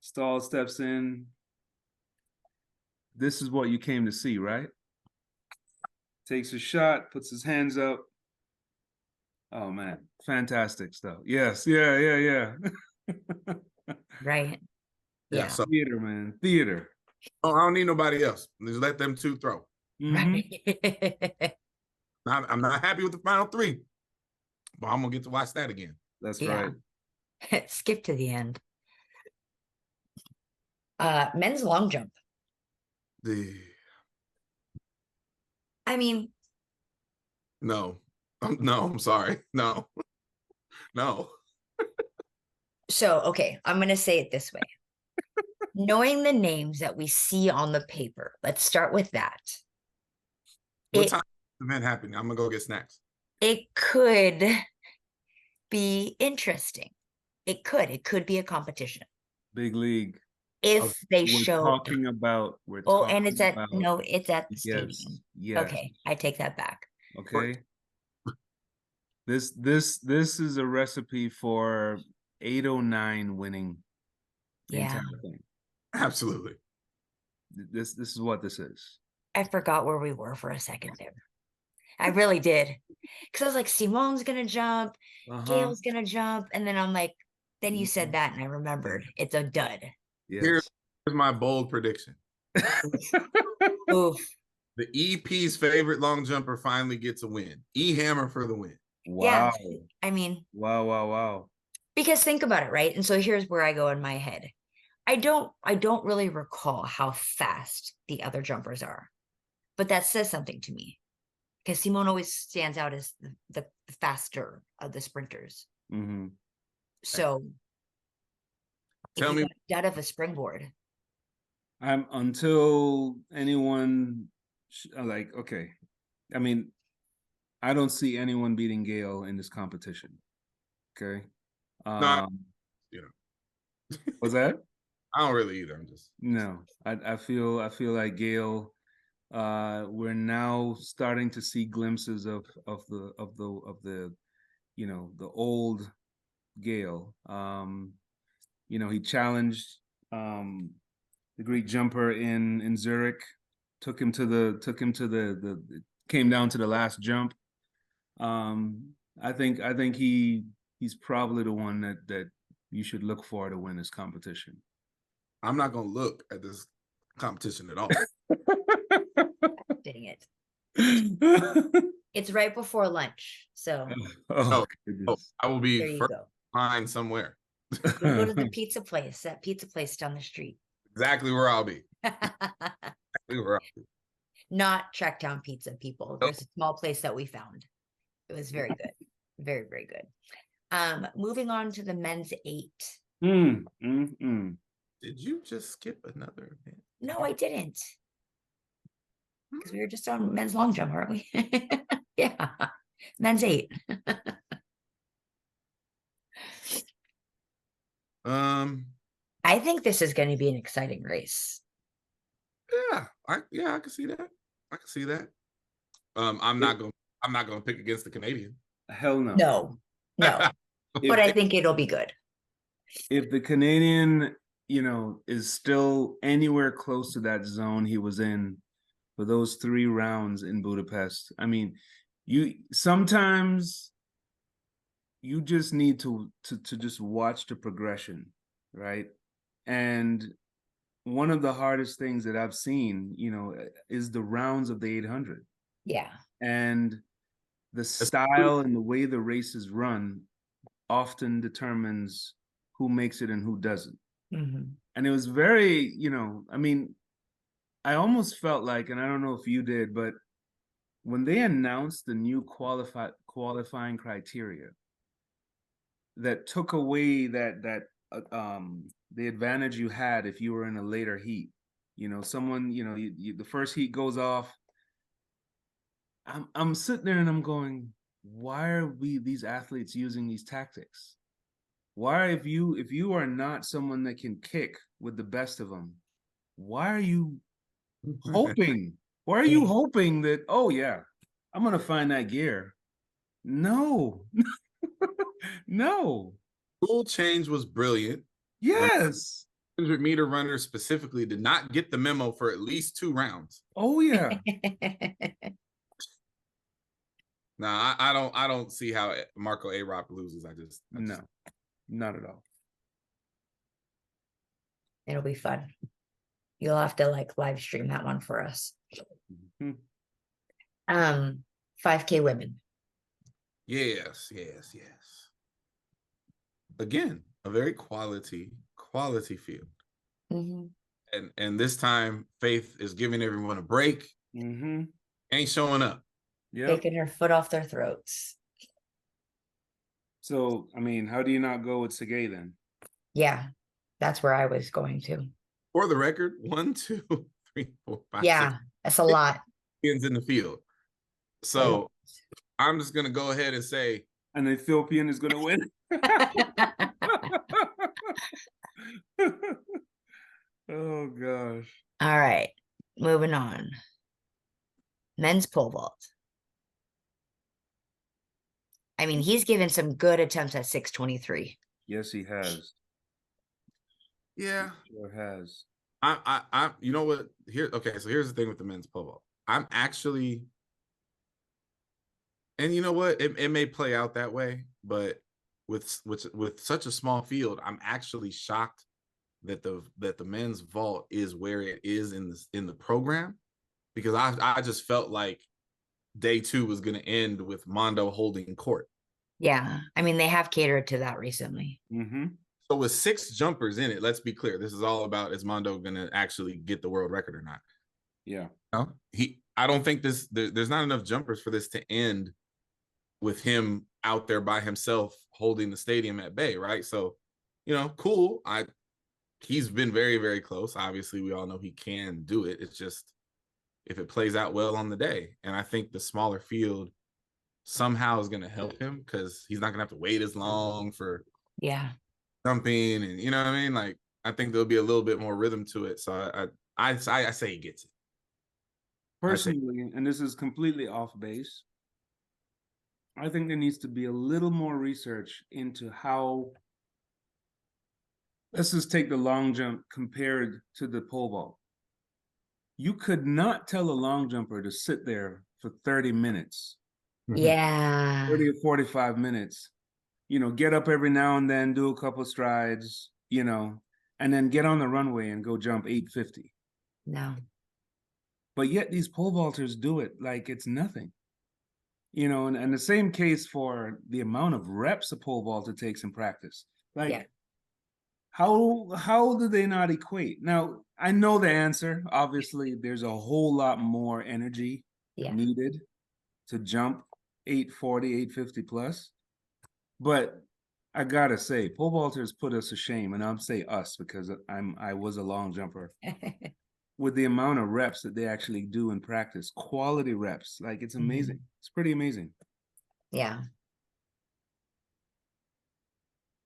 Stahl steps in. This is what you came to see, right? takes a shot, puts his hands up. Oh man, fantastic stuff. Yes, yeah. Right. Yeah. So Theater, man, theater. I don't need nobody else. Just let them two throw. Right. I'm not happy with the final three, but I'm gonna get to watch that again. That's Yeah. right. Skip to the end. Men's long jump. I mean, No, I'm sorry. No. so okay, I'm gonna say it this way. Knowing the names that we see on the paper, let's start with that. What time is the event happening? I'm gonna go get snacks. It could be interesting. It could be a competition. Big league. If they We're show talking about. and it's at it's at the stadium. Yes. Okay, I take that back. Okay. This is a recipe for 809 winning. Yeah. Absolutely. This is what this is. I forgot where we were for a second there. I really did. Because I was like, Simone's gonna jump, Gail's gonna jump, and then I'm like, then you said that and I remembered. It's a dud. Yes. Here's my bold prediction. Oof. The EP's favorite long jumper finally gets a win. E-Hammer for the win. Wow. Yeah. I mean, Wow. because think about it, right? And so here's where I go in my head. I don't really recall how fast the other jumpers are, but that says something to me because Simone always stands out as the faster of the sprinters. Mm-hmm. So Tell me, out of a springboard. I'm until anyone like, okay. I mean, I don't see anyone beating Gail in this competition. Okay. Was that? I don't really either. I'm just no. I feel like Gail. We're now starting to see glimpses of the the old Gail. He challenged the Greek jumper in Zurich, took him to the came down to the last jump. I think he's probably the one that you should look for to win this competition. I'm not gonna look at this competition at all. Dang it. It's right before lunch. So I will be there you go. Fine somewhere. We'll go to the pizza place, that pizza place down the street. Exactly where I'll be. Exactly where I'll be. Not Tracktown Pizza, people. There's a small place that we found. It was very good. Very, very good. Moving on to the men's 8. Did you just skip another event? No, I didn't. Because we were just on men's long jump, aren't we? Yeah. Men's 8. I think this is going to be an exciting race. Yeah, I can see that. I can see that. I'm not gonna pick against the Canadian. Hell no. No. But I think it'll be good. If the Canadian, is still anywhere close to that zone he was in for those 3 rounds in Budapest, I mean, sometimes you just need to just watch the progression, right? And one of the hardest things that I've seen, is the rounds of the 800. Yeah. And the style and the way the races run often determines who makes it and who doesn't. Mm-hmm. And it was very, I almost felt like, and I don't know if you did, but when they announced the new qualifying criteria that took away the advantage you had if you were in a later heat, someone, the first heat goes off. I'm sitting there and I'm going, why are these athletes using these tactics? Why, if you are not someone that can kick with the best of them, why are you hoping? Why are you hoping that, oh yeah, I'm gonna find that gear? No. No. Rule change was brilliant. Yes. 100-meter runners specifically did not get the memo for at least 2 rounds. Oh yeah. I don't see how Marco A-Rock loses. No, not at all. It'll be fun. You'll have to like live stream that one for us. Mhm. 5K women. Yes. Again, a very quality field. Mhm. And this time Faith is giving everyone a break. Ain't showing up. Yeah. Taking her foot off their throats. So, I mean, how do you not go with Segay then? Yeah, that's where I was going to. For the record, 1, 2, 3, 4, 5, Yeah, 6 that's a lot. Ethiopians in the field. So I'm just gonna go ahead and say An Ethiopian is gonna win. Oh gosh. All right, moving on. Men's pole vault. I mean, he's given some good attempts at 623. Yes, he has. yeah. He sure has. I you know what? Okay, so here's the thing with the men's pole vault. I'm actually, and you know what? It may play out that way, but with such a small field, I'm actually shocked that the men's vault is where it is in the program, because I just felt like day 2 was going to end with Mondo holding court. Yeah, I mean, they have catered to that recently. So with 6 jumpers in it, let's be clear, this is all about, is Mondo going to actually get the world record or not? Yeah. No, I don't think there's not enough jumpers for this to end with him out there by himself holding the stadium at bay, right? So, cool. He's been very, very close. Obviously, we all know he can do it. It's just if it plays out well on the day. And I think the smaller field somehow is going to help him, because he's not going to have to wait as long for jumping, and you know what I mean? Like, I think there'll be a little bit more rhythm to it. So I say he gets it. Personally, and this is completely off base, I think there needs to be a little more research into how, let's just take the long jump compared to the pole vault. You could not tell a long jumper to sit there for 30 minutes. Yeah. 30 or 45 minutes. Get up every now and then, do a couple strides, and then get on the runway and go jump 850. No. But yet these pole vaulters do it like it's nothing. And the same case for the amount of reps a pole vaulter takes in practice. Like, how do they not equate? Now, I know the answer. Obviously, there's a whole lot more energy needed to jump 840, 850 plus. But I gotta say, pole vaulters put us to shame, and I'll say us because I was a long jumper. With the amount of reps that they actually do in practice, quality reps, like it's amazing. It's pretty amazing. Yeah.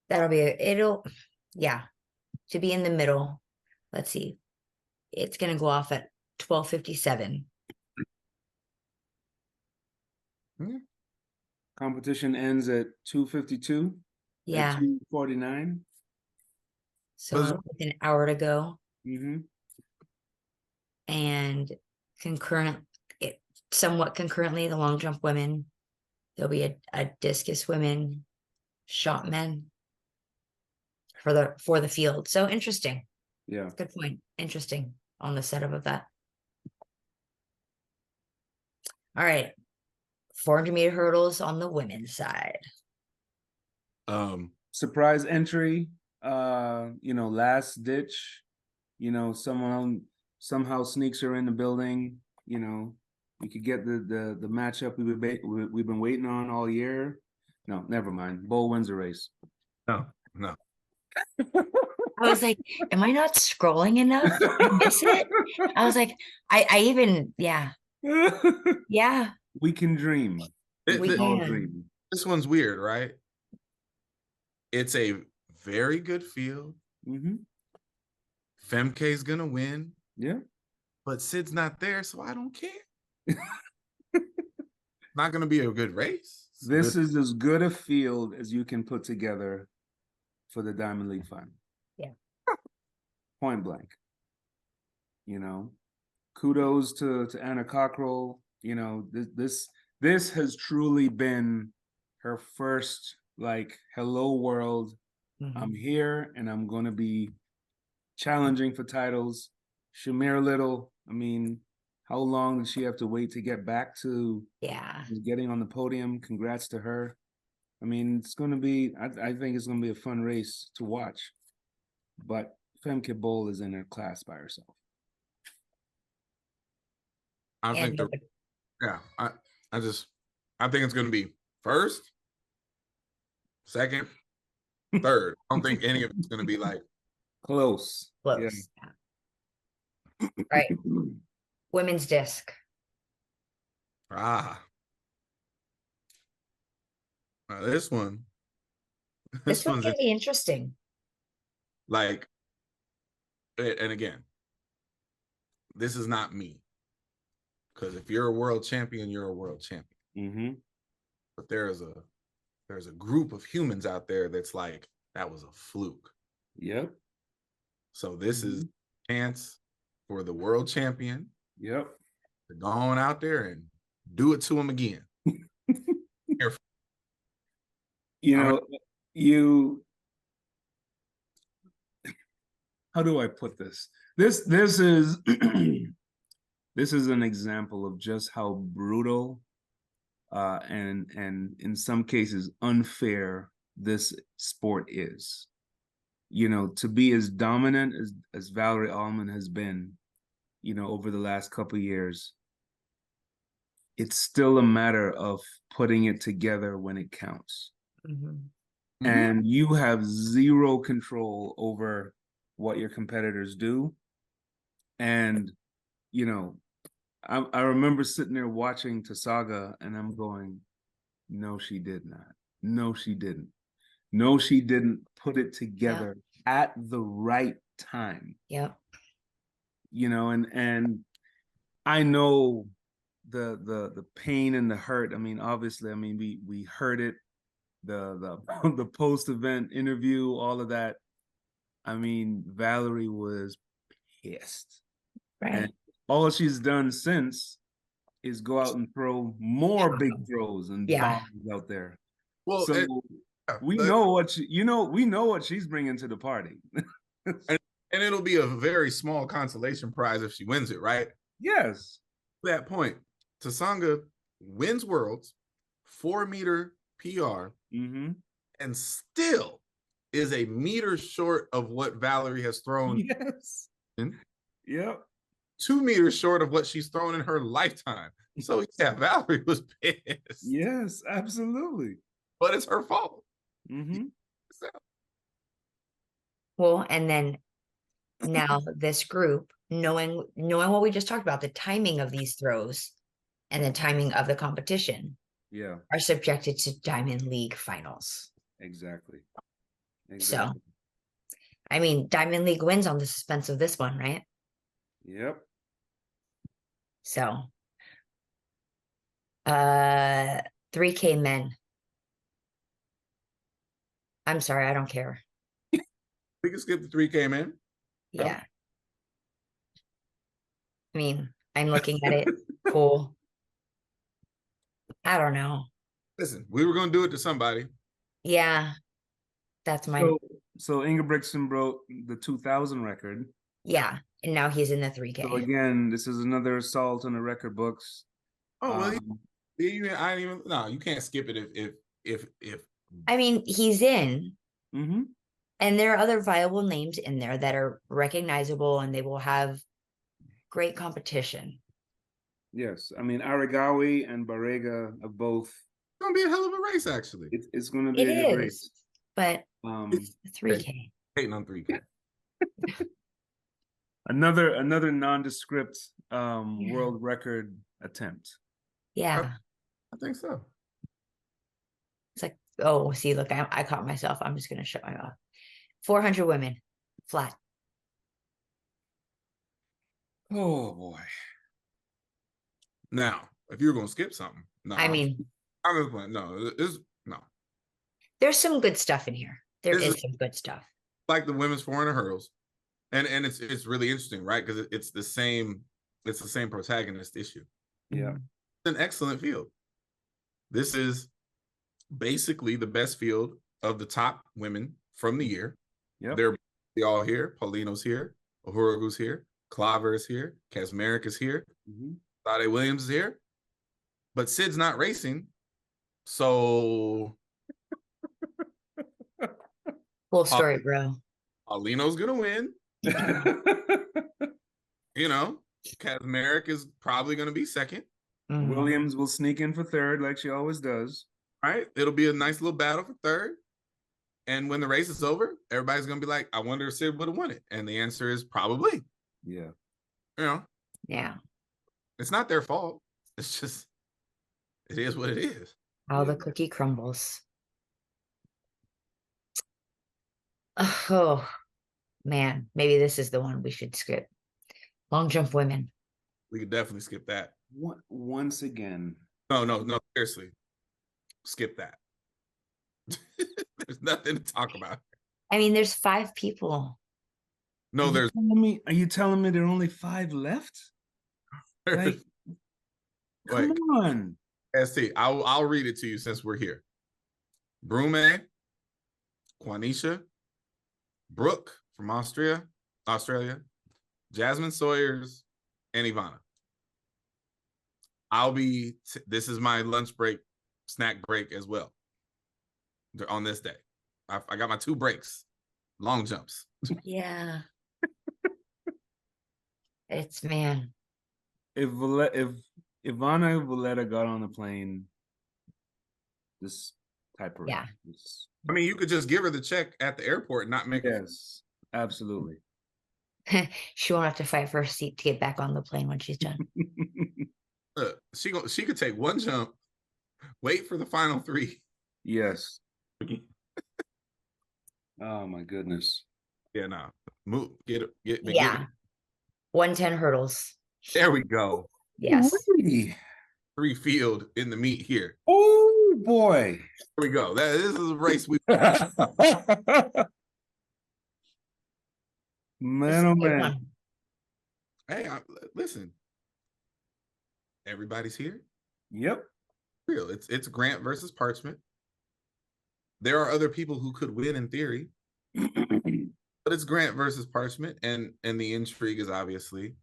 To be in the middle. Let's see. It's going to go off at 12:57. Competition ends at 2:52. Yeah. 2:49. So with an hour to go. And somewhat concurrently, the long jump women, there'll be a discus women, shot men for the field. So interesting. Yeah. Good point. Interesting on the setup of that. All right. 400-meter hurdles on the women's side. Surprise entry, last ditch, someone somehow sneaks her in the building, we could get the matchup we've been waiting on all year. No, never mind. Bull wins the race. No. I was like, am I not scrolling enough? I miss it. I was like, I even, yeah. We can dream. We all dream. This one's weird, right? It's a very good field. Femke's gonna win. Yeah. But Sid's not there, so I don't care. Not gonna be a good race. This is as good a field as you can put together for the Diamond League final. Yeah. Point blank. Kudos to Anna Cockrell. This this has truly been her first, like, hello world. I'm here and I'm going to be challenging for titles. Shamir Little, I mean, how long did she have to wait to get back to getting on the podium? Congrats to her. I mean, it's going to be, I think it's going to be a fun race to watch. But Femke Bol is in her class by herself. I think I think it's going to be first, second, third. I don't think any of it's going to be like close. Yeah. Right. Women's disc. Now this one. This one's gonna be interesting. Like, and again, this is not me. Because if you're a world champion, you're a world champion. But there's a group of humans out there that's like, that was a fluke. Yep. So this is a chance for the world champion. Yep. To go on out there and do it to him again. How do I put this? This is this is an example of just how brutal and in some cases unfair this sport is. To be as dominant as Valerie Allman has been, over the last couple of years, it's still a matter of putting it together when it counts. And you have zero control over what your competitors do. And, I remember sitting there watching Tasaga and I'm going, no, she did not. No, she didn't. No, she didn't put it together at the right time. Yep. And I know the pain and the hurt. I mean, obviously, we heard it, the post-event interview, all of that. I mean, Valerie was pissed. Right. And all she's done since is go out and throw more big throws and bombs out there. Well, so we know what we know what she's bringing to the party. and it'll be a very small consolation prize if she wins it, right? Yes. At that point, Tsonga wins Worlds, 4-meter PR, and still is a meter short of what Valerie has thrown. Yes. Yep. 2 meters short of what she's thrown in her lifetime. So yeah, Valerie was pissed. Yes, absolutely. But it's her fault. Well, and then now this group, knowing what we just talked about, the timing of these throws and the timing of the competition, are subjected to Diamond League finals. Exactly. So, I mean, Diamond League wins on the suspense of this one, right? Yep. So, 3K men. I'm sorry, I don't care. We can skip the 3K men. Yeah. I mean, I'm looking at it. Cool. I don't know. Listen, we were going to do it to somebody. Yeah. That's my. So Ingebrigtsen broke the 2000 record. Yeah. And now he's in the 3K. So again, this is another assault on the record books. Oh, well, you can't skip it if I mean, he's in. And there are other viable names in there that are recognizable and they will have great competition. Yes. I mean, Aragawi and Barrega are both. It's going to be a hell of a race, actually. It's going to be a good race. But 3K. Hating on 3K. Another nondescript world record attempt. Yeah. I think so. It's like, oh, see, look, I caught myself. I'm just going to shut my mouth. 400 women, flat. Oh, boy. Now, if you're going to skip something. No, I mean. I'm just playing. No. There's some good stuff in here. There is some good stuff. Like the women's 400 hurdles. And it's really interesting, right? Because it's the same protagonist issue. Yeah. It's an excellent field. This is basically the best field of the top women from the year. Yep. They're all here. Paulino's here. Ohurugu's here. Claver is here. Kasmeric is here. Sade Williams is here. But Sid's not racing. So Full story, bro. Paulino's going to win. You know, Kasmeric is probably going to be second. Williams will sneak in for third like she always does. Right? It'll be a nice little battle for third. And when the race is over, everybody's going to be like, I wonder if Sid would have won it. And the answer is probably. Yeah. You know? Yeah. It's not their fault. It's just, it is what it is. How the cookie crumbles. Oh, man. Maybe this is the one we should skip. Long jump women. We could definitely skip that. Once again. No, seriously. Skip that. There's nothing to talk about. I mean, there's 5 people. No, there's. Are you telling me there are only 5 left? Like, come on. ST, I'll read it to you since we're here. Brume, Quanisha, Brooke from Australia, Jasmine Sawyers, and Ivana. This is my lunch break, snack break as well. On this day, I got my 2 breaks, long jumps. Yeah. It's, man. If Ivana Valletta got on the plane, this type of Yeah. I mean, you could just give her the check at the airport and not make it. Yes, absolutely. She won't have to fight for a seat to get back on the plane when she's done. She could take 1 jump, wait for the final 3. Yes. Oh my goodness. Yeah, no. Move. Get 110 hurdles. There we go. Yes. Really? 3 field in the meet here. Oh boy. Here we go. This is a race we Man, oh man. Hey, listen. Everybody's here. Yep. Real. It's Grant versus Parchment. There are other people who could win in theory. But it's Grant versus Parchment, and the intrigue is obviously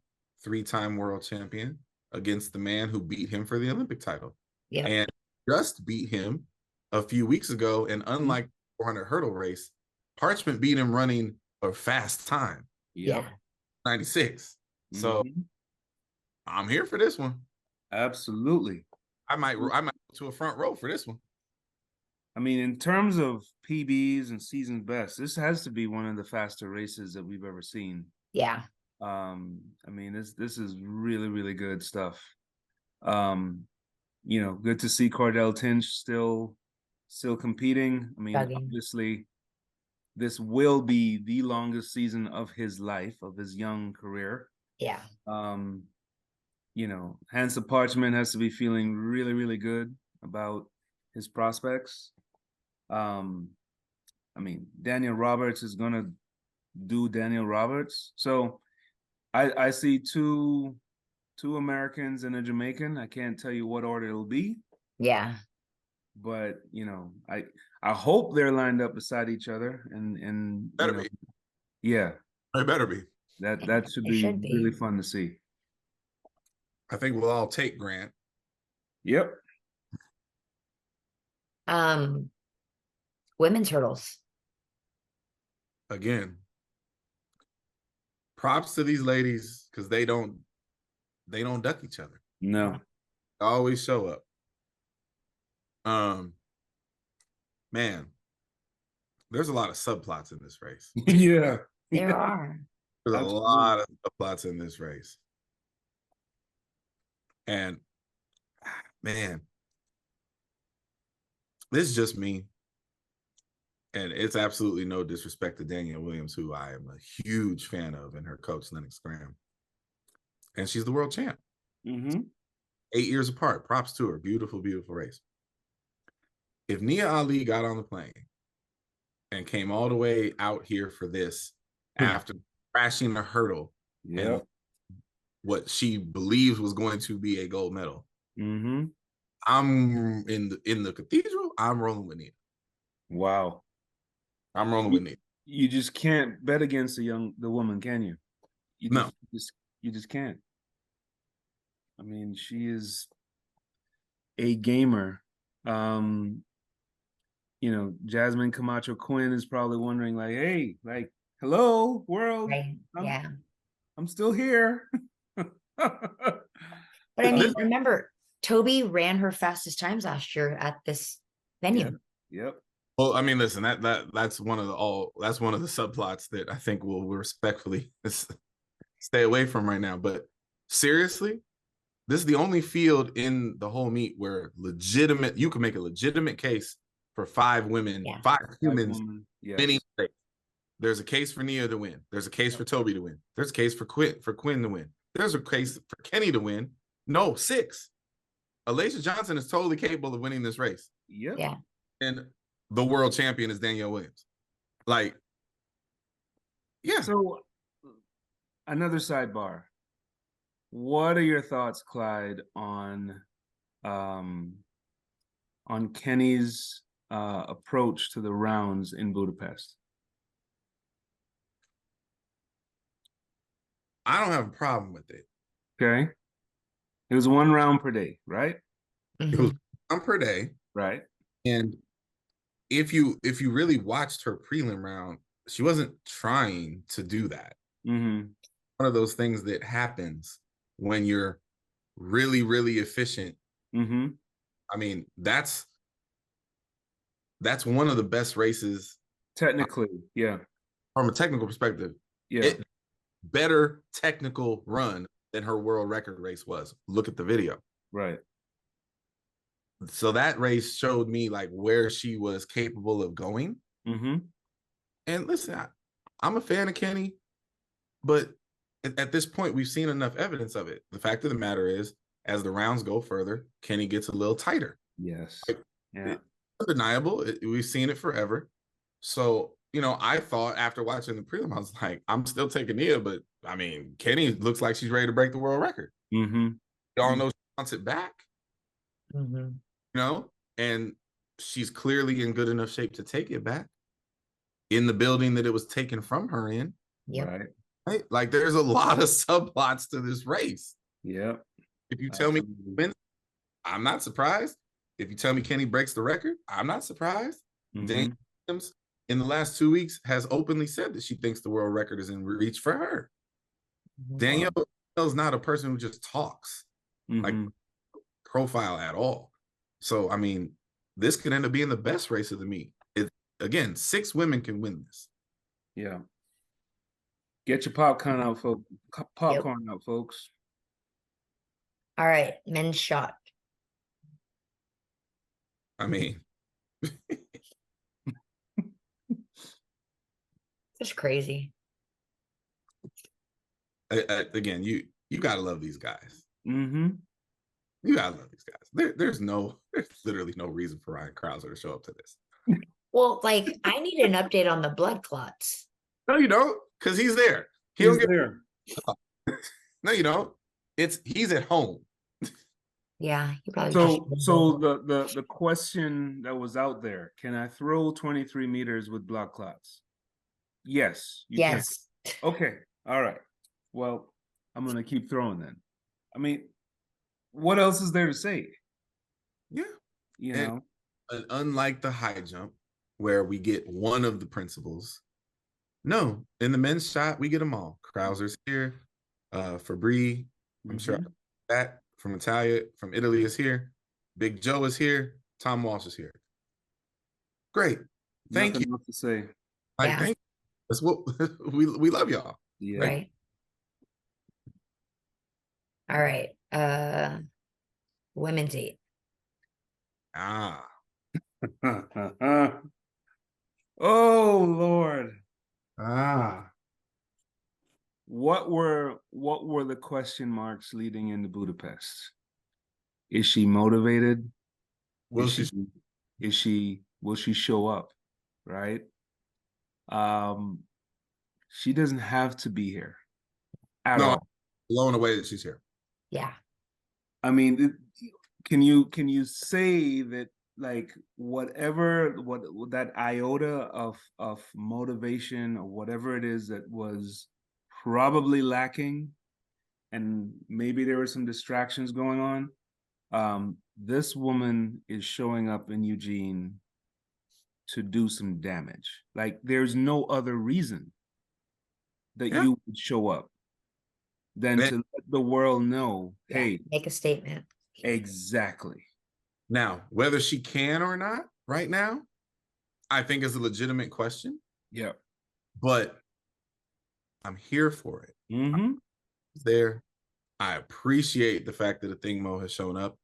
3-time world champion against the man who beat him for the Olympic title. Yeah. And just beat him a few weeks ago. And unlike the 400 hurdle race, Parchment beat him running a fast time. Yeah. 96. So I'm here for this one. Absolutely. I might go to a front row for this one. I mean, in terms of PBs and season best, this has to be one of the faster races that we've ever seen. Yeah. I mean, this is really, really good stuff. You know, good to see Cordell Tinch still competing. I mean, obviously, this will be the longest season of his life, of his young career. Yeah. You know, Hansa Parchment has to be feeling really, really good about his prospects. I mean, Daniel Roberts is gonna do Daniel Roberts. So I see two Americans and a Jamaican. I can't tell you what order it'll be. Yeah. But you know, I hope they're lined up beside each other and Better you know, be. yeah. It better be. That should be really fun to see. I think we'll all take Grant. Yep. Women's hurdles. Again, props to these ladies because they don't duck each other. No. They always show up. Man, there's a lot of subplots in this race. Yeah. There are. There's a lot of subplots in this race. And man, this is just me. And it's absolutely no disrespect to Danielle Williams, who I am a huge fan of, and her coach, Lennox Graham. And she's the world champ. 8 years apart. Props to her. Beautiful, beautiful race. If Nia Ali got on the plane and came all the way out here for this after crashing a hurdle and what she believes was going to be a gold medal, I'm in the cathedral. I'm rolling with Nia. Wow. I'm rolling with Nia. You just can't bet against the woman, can you? No. You just can't. I mean, she is a gamer. You know, Jasmine Camacho Quinn is probably wondering, like, hey, like, hello, world. Right. I'm still here. But I mean, remember, Toby ran her fastest times last year at this venue. Yep. Well, I mean, listen, that's one of the subplots that I think we'll respectfully stay away from right now. But seriously, this is the only field in the whole meet where you can make a legitimate case for 5 women, 5 humans winning. There's a case for Nia to win. There's a case for Toby to win. There's a case for Quinn to win. There's a case for Kenny to win. No, 6. Alacia Johnson is totally capable of winning this race. Yep. Yeah. And the world champion is Danielle Williams. Like, yeah. So, another sidebar. What are your thoughts, Clyde, on Kenny's approach to the rounds in Budapest? I don't have a problem with it. Okay. It was 1 round per day, right? It was 1 per day. Right. And if you really watched her prelim round, she wasn't trying to do that. Mm-hmm. One of those things that happens when you're really, really efficient. Mm-hmm. I mean, that's one of the best races. Technically, yeah. From a technical perspective, yeah. Better technical run than her world record race was. Look at the video. Right. So that race showed me like where she was capable of going. Mm-hmm. And listen, I'm a fan of Kenny, but at this point, we've seen enough evidence of it. The fact of the matter is, as the rounds go further, Kenny gets a little tighter. Yes. Like, yeah. It's undeniable. We've seen it forever. So, you know, I thought after watching the prelim, I was like, I'm still taking Nia, but I mean, Kenny looks like she's ready to break the world record. Mm-hmm. Y'all know she wants it back. Mm-hmm. You know, and she's clearly in good enough shape to take it back in the building that it was taken from her in. Yep. Right? Like there's a lot of subplots to this race. Yep. If you tell me wins, I'm not surprised. If you tell me Kenny breaks the record, I'm not surprised. Mm-hmm. Danielle Williams in the last 2 weeks has openly said that she thinks the world record is in reach for her. Mm-hmm. Danielle is not a person who just talks like profile at all. So, I mean, this could end up being the best race of the meet. Again, 6 women can win this. Yeah. Get your popcorn out, folks. Popcorn out, folks. All right, men's shot. I mean, it's crazy. Again, you gotta love these guys. Mm-hmm. You gotta love these guys. There's literally no reason for Ryan Krauser to show up to this. Well, like I need an update on the blood clots. No, you don't, because he's there. He's there. No, you don't. He's at home. Yeah, he probably. So the question that was out there: can I throw 23 meters with blood clots? Yes. Yes. Can. Okay. All right. Well, I'm gonna keep throwing then. I mean, what else is there to say? Yeah. You know, unlike the high jump, where we get one of the principles. No, in the men's shot, we get them all. Krauser's here. Fabri, I'm sure that from Italy is here. Big Joe is here. Tom Walsh is here. Great. Thank Nothing you. else to say. Thank you. That's what we love y'all. Yeah. Right. All right. Women's 8. Oh Lord. What were the question marks leading into Budapest? Is she motivated? Will she show up? Right? She doesn't have to be here at all. Blown away that she's here. Yeah. I mean, can you say that, like, whatever what that iota of motivation or whatever it is that was probably lacking, and maybe there were some distractions going on, this woman is showing up in Eugene to do some damage. Like, there's no other reason that Yeah. you would show up than And to let the world know, Yeah, hey, make a statement. exactly. now, whether she can or not right now, I think is a legitimate question, Yeah. but I'm here for it. Mm-hmm. There, I appreciate the fact that Athingmo has shown up,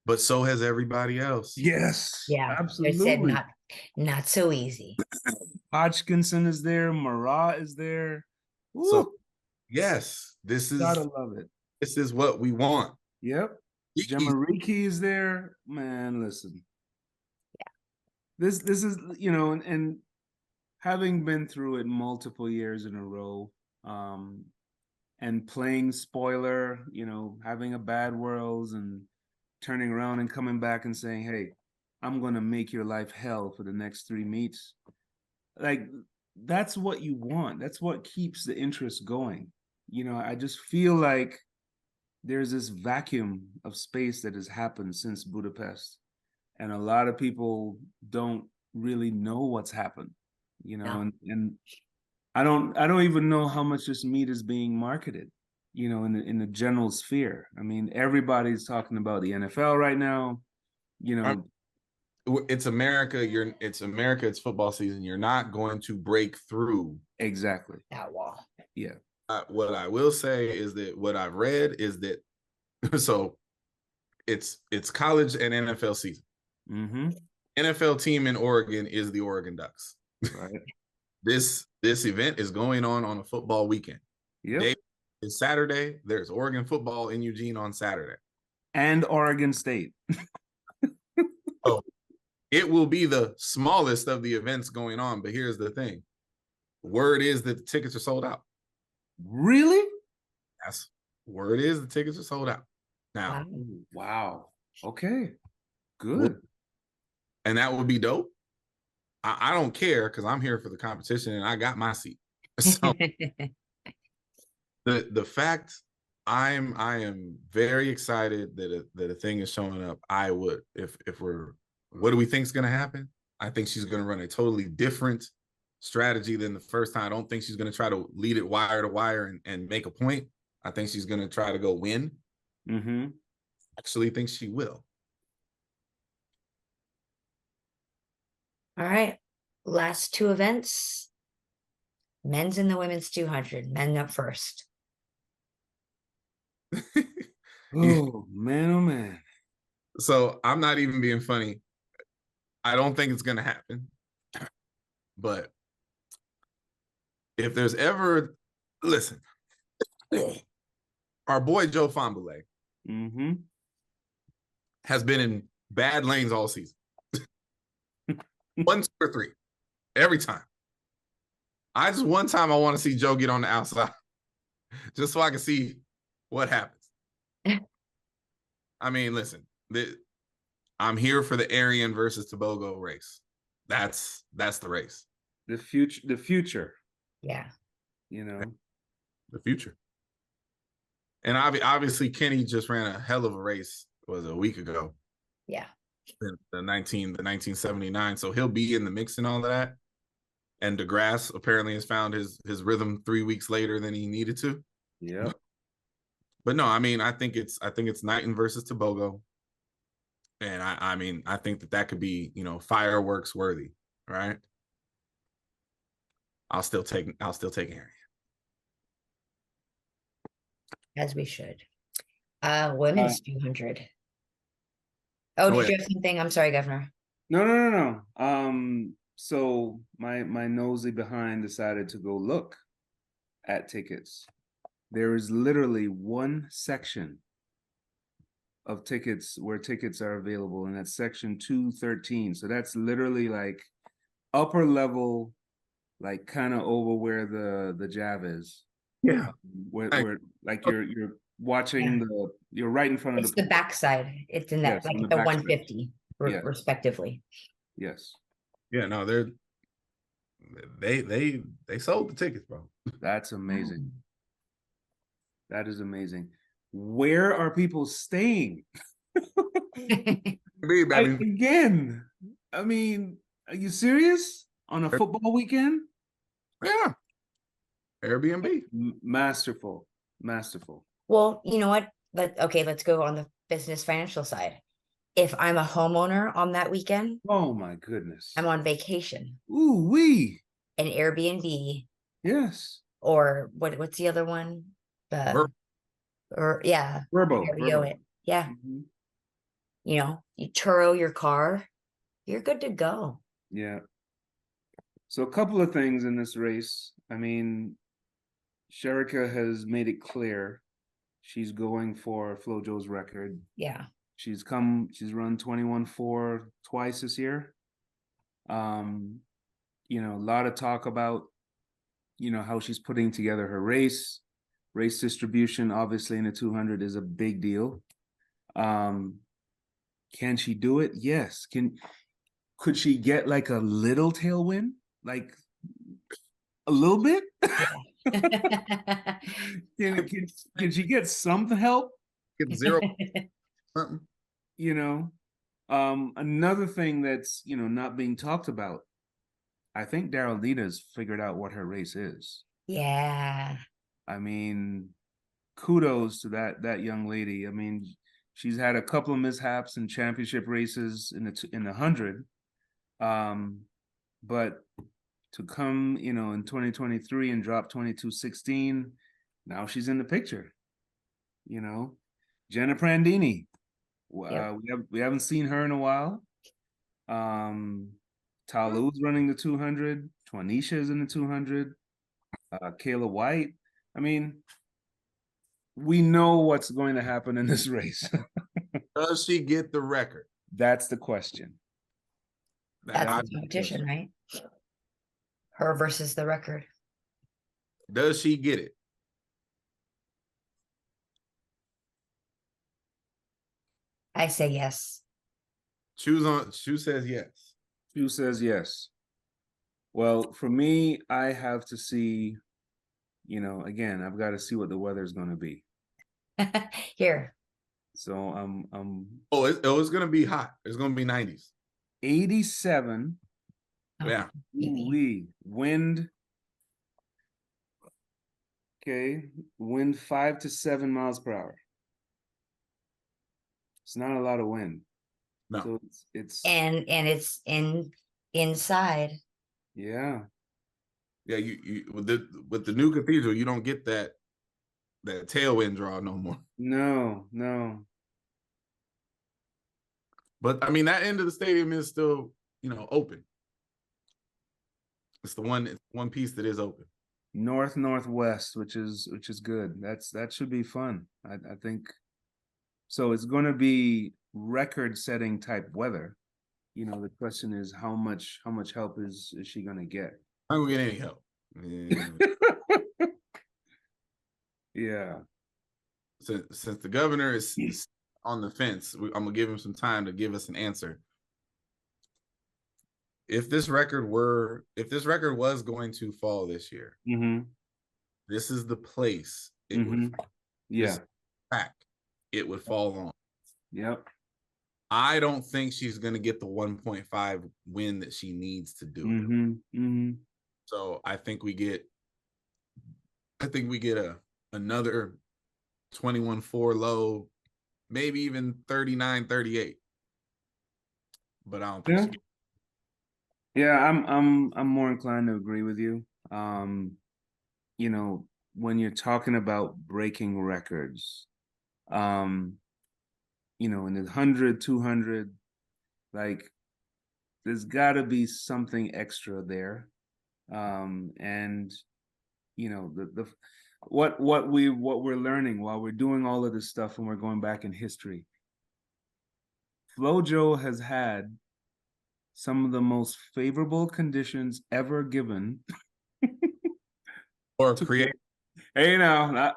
but so has everybody else. Yes. Yeah, they said Absolutely. not so easy. Hodgkinson is there. Marat is there. So Woo, yes, this gotta love it. is what we want. Yep. Jamariki is there. Man, listen. Yeah. This is, you know, and having been through it multiple years in a row, and playing spoiler, you know, having a bad Worlds and turning around and coming back and saying, hey, I'm gonna make your life hell for the next 3 meets. Like, that's what you want. That's what keeps the interest going. You know, I just feel like there's this vacuum of space that has happened since Budapest, and a lot of people don't really know what's happened, you know. No. And I don't even know how much this meat is being marketed, you know, in the general sphere. I mean, everybody's talking about the NFL right now, you know. It's America. It's America. It's football season. You're not going to break through. Exactly. That wall. Yeah. What I will say is that what I've read is that so it's college and NFL season. Mm-hmm. NFL team in Oregon is the Oregon Ducks. Right. This event is going on a football weekend. Yep. It's Saturday. There's Oregon football in Eugene on Saturday. And Oregon State. So it will be the smallest of the events going on. But here's the thing. Word is that the tickets are sold out. Really? Yes. Word is the tickets are sold out. Now. Wow. Okay. Good. And that would be dope. I don't care because I'm here for the competition and I got my seat. So the fact I am very excited that a thing is showing up. I would if we're what do we think is going to happen? I think she's going to run a totally different strategy than the first time. I don't think she's going to try to lead it wire to wire and make a point. I think she's going to try to go win. Mm-hmm. Actually think she will. All right. Last 2 events. Men's and the women's 200. Men up first. Oh, man, oh, man. So I'm not even being funny. I don't think it's going to happen. But if there's ever, listen, our boy Joe Fambule has been in bad lanes all season. 1, 2, or 3 every time. One time I want to see Joe get on the outside just so I can see what happens. I mean, listen, I'm here for the Aryan versus Tobago race. That's the race. The future. Yeah. You know, the future. And obviously Kenny just ran a hell of a race, was a week ago. Yeah. The 1979. So he'll be in the mix and all of that. And DeGrasse apparently has found his rhythm 3 weeks later than he needed to. Yeah. But no, I mean, I think it's Knighton versus Tobago. And I mean, I think that could be, you know, fireworks worthy, right? I'll still take Arian. As we should. Women's 200. Oh, did you have something? I'm sorry, Governor. No. So my nosy behind decided to go look at tickets. There is literally one section of tickets where tickets are available, and that's section 213. So that's literally like upper level, like kind of over where the Jav is. Yeah. Where like your watching you're right in front of It's the backside. It's in that, Yes, like on the the backside. 150 Yeah. respectively. Yes, Yeah, no, they sold the tickets, bro. that's amazing. That is amazing. Where are people staying? Again, I mean, are you serious? On a football weekend? Yeah. Airbnb. Masterful. Masterful. Well, you know what? Let's go on the business financial side. If I'm a homeowner on that weekend, Oh my goodness. I'm on vacation. Ooh wee. An Airbnb, Yes. or what's the other one? Ver- Yeah. Verbo. There we go. Verbo. Yeah. Mhm. You know, you Turo your car, you're good to go. Yeah. So a couple of things in this race. I mean, Sherika has made it clear she's going for Flojo's record. Yeah. She's run 21-4 twice this year. You know, a lot of talk about, you know, how she's putting together her race distribution, obviously in the 200 is a big deal. Can she do it? Yes. Could she get like a little tailwind? Like a little bit? Can she get some help? Get 0 something. You know, another thing that's, you know, not being talked about. I think Darylina's figured out what her race is. Yeah. I mean, kudos to that young lady. I mean, she's had a couple of mishaps in championship races in the 100. But to come, you know, in 2023 and drop 22:16, now she's in the picture. You know, Jenna Prandini. Yep. We haven't seen her in a while. Talu's running the 200. Twanisha is in the 200. Kayla White. I mean, we know what's going to happen in this race. Does she get the record? That's the question. That's the competition, right? Her versus the record. Does she get it? I say yes. Chu says yes. Chu says yes. Well, for me, I have to see, you know, again, I've got to see what the weather's going to be. Here. So it's going to be hot. It's going to be 90s. 87. Yeah. Wind. Okay. Wind 5 to 7 miles per hour. It's not a lot of wind. No. So it's and it's inside. Yeah. Yeah, you with the new cathedral, you don't get that tailwind draw no more. No. But I mean, that end of the stadium is still, you know, open. It's one piece that is open. Northwest, which is good. That should be fun. I think so. It's going to be record-setting type weather. You know, the question is how much help is she going to get? I'm gonna get any help. Yeah. Since the governor is on the fence, I'm gonna give him some time to give us an answer. If this record was going to fall this year, this is the place it would. Yeah. Track it would fall on. Yep. I don't think she's going to get the 1.5 win that she needs to do it. So I think we get another 21-4 low, maybe even 39-38. But I don't think she gets. Yeah, I'm more inclined to agree with you. You know, when you're talking about breaking records, you know, in the 100, 200, like there's got to be something extra there. And you know, what we're learning while we're doing all of this stuff and we're going back in history. Flojo has had some of the most favorable conditions ever given. Or create. Hey, now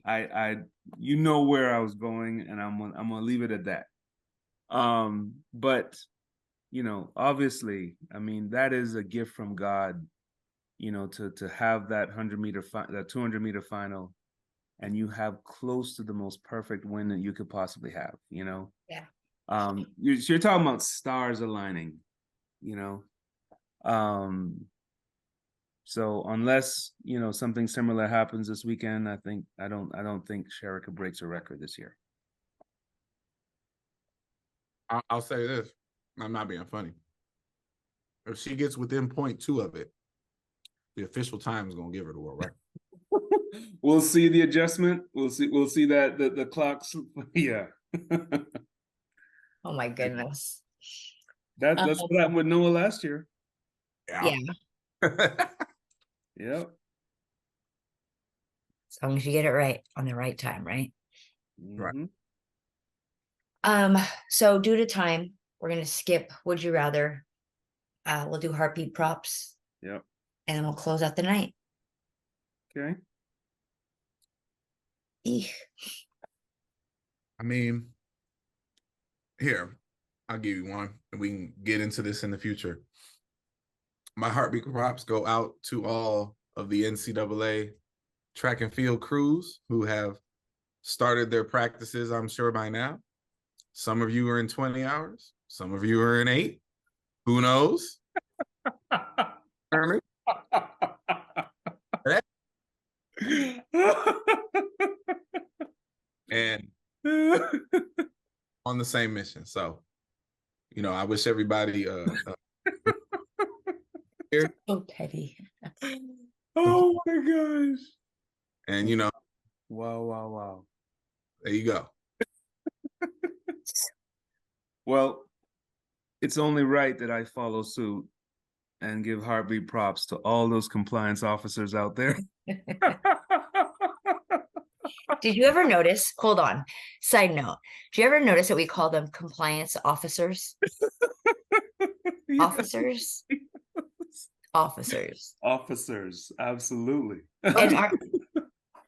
you know where I was going, and I'm gonna leave it at that. But you know, obviously, I mean, that is a gift from God, you know, to have that 100-meter that 200-meter final, and you have close to the most perfect win that you could possibly have, you know. Yeah. You're talking about stars aligning, you know. So unless, you know, something similar happens this weekend, I don't think Sherika breaks a record this year. I'll say this. I'm not being funny. If she gets within 0.2 of it, the official time is gonna give her the world record. We'll see the adjustment. We'll see that the clocks. Yeah. Oh my goodness. That's what happened with Noah last year. Yeah. Yep. As long as you get it right on the right time, right? Right. So due to time, we're gonna skip Would You Rather. We'll do heartbeat props. Yep. And then we'll close out the night. Okay. Eek. I mean, here, I'll give you one, and we can get into this in the future. My heartbeat props go out to all of the NCAA track and field crews who have started their practices, I'm sure by now. Some of you are in 20 hours. Some of you are in 8. Who knows? And on the same mission. So, you know, I wish everybody here. So petty. Oh my gosh. And you know, Wow. there you go. Well, it's only right that I follow suit and give heartbeat props to all those compliance officers out there. Did you ever notice? Hold on. Side note. Did you ever notice that we call them compliance officers? Officers? Officers. Officers, absolutely. And I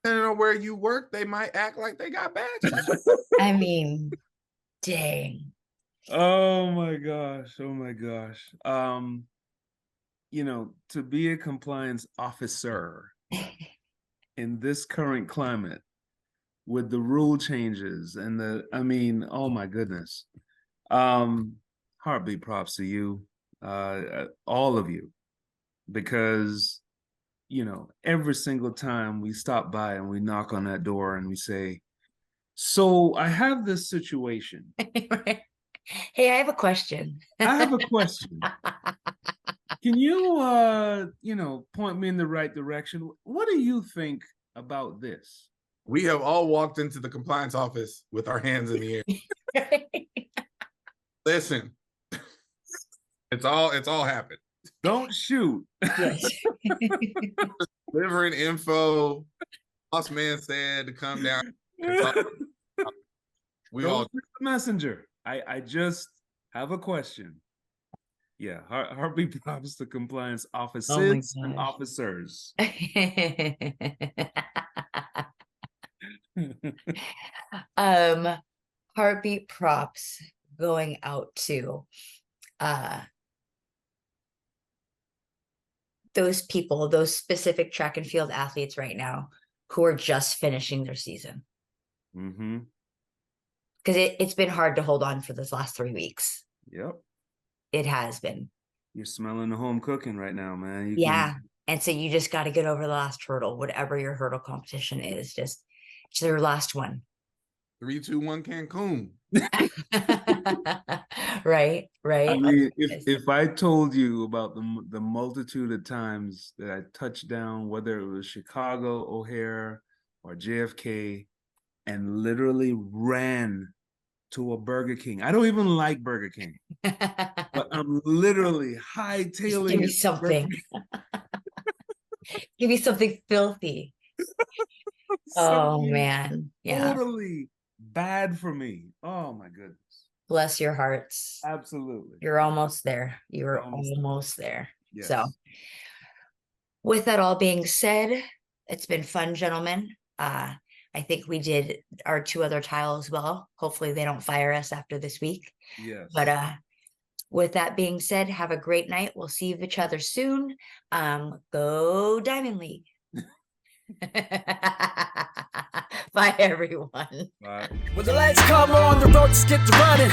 don't know where you work, they might act like they got badges. I mean, dang. Oh my gosh. You know, to be a compliance officer in this current climate with the rule changes and oh my goodness. Heartbeat props to you, all of you, because, you know, every single time we stop by and we knock on that door and we say, so I have this situation. Hey, I have a question. I have a question. Can you, you know, point me in the right direction? What do you think about this? We have all walked into the compliance office with our hands in the air. Listen, it's all happened. Don't shoot. Yes. Delivering info. Boss man said to come down. We Don't all shoot the messenger. I just have a question. Yeah, heartbeat props to compliance officers and officers. Heartbeat props going out to those people, those specific track and field athletes right now who are just finishing their season. Mm-hmm. Because it's been hard to hold on for this last 3 weeks. Yep. It has been. You're smelling the home cooking right now, man. Yeah. And so you just got to get over the last hurdle, whatever your hurdle competition is. Just it's your last one. 3, 2, 1 Cancun. Right. I mean, if I told you about the multitude of times that I touched down, whether it was Chicago, O'Hare, or JFK, and literally ran to a Burger King. I don't even like Burger King, but I'm literally hightailing. Give me something. Give me something filthy. Oh man. Yeah. Totally bad for me. Oh my goodness. Bless your hearts. Absolutely. You're almost there. You're almost there. Yes. So with that all being said, it's been fun, gentlemen. I I think we did our 2 other tiles well. Hopefully they don't fire us after this week. Yes. But with that being said, have a great night. We'll see each other soon. Go Diamond League. Bye, everyone. Bye. When the lights come on, the road just get to running.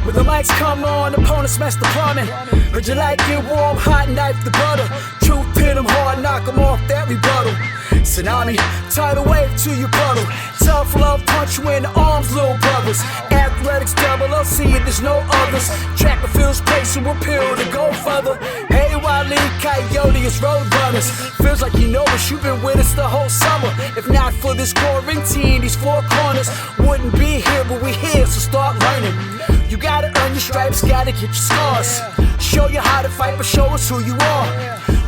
When the lights come on, opponents smash the plumbing. Heard you like it warm, hot, knife the butter. Truth pin them hard, knock them off that rebuttal. Tsunami, tidal wave to your puddle. Tough love, punch you in the arms, little brothers. Athletics, LLC, there's no others. Track and fields, place and appeal to go further. Hey, Wally, Coyote, it's road runners. Feels like you know us, you've been with us the whole summer. If not for this quarantine, these 4 corners wouldn't be here, but we here, so start learning. You gotta earn your stripes, gotta get your scars. Show you how to fight, but show us who you are.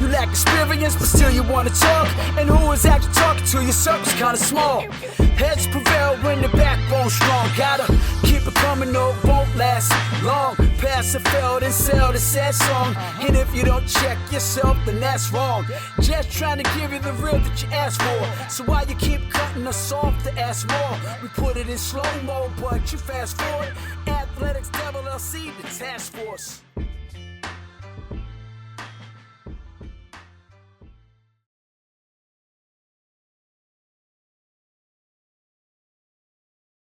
You lack experience, but still you wanna talk. And who is actually talking to you? Circle's kinda small. Heads prevail when the backbone's strong. Gotta keep it coming, no, it won't last long. Pass and fail, then sell the sad song. And if you don't check yourself, then that's wrong. Just trying to give you the real that you asked for. So why you keep cutting us off to ask more? We put it in slow-mo, but you fast forward. Athletics, LLC, the task force.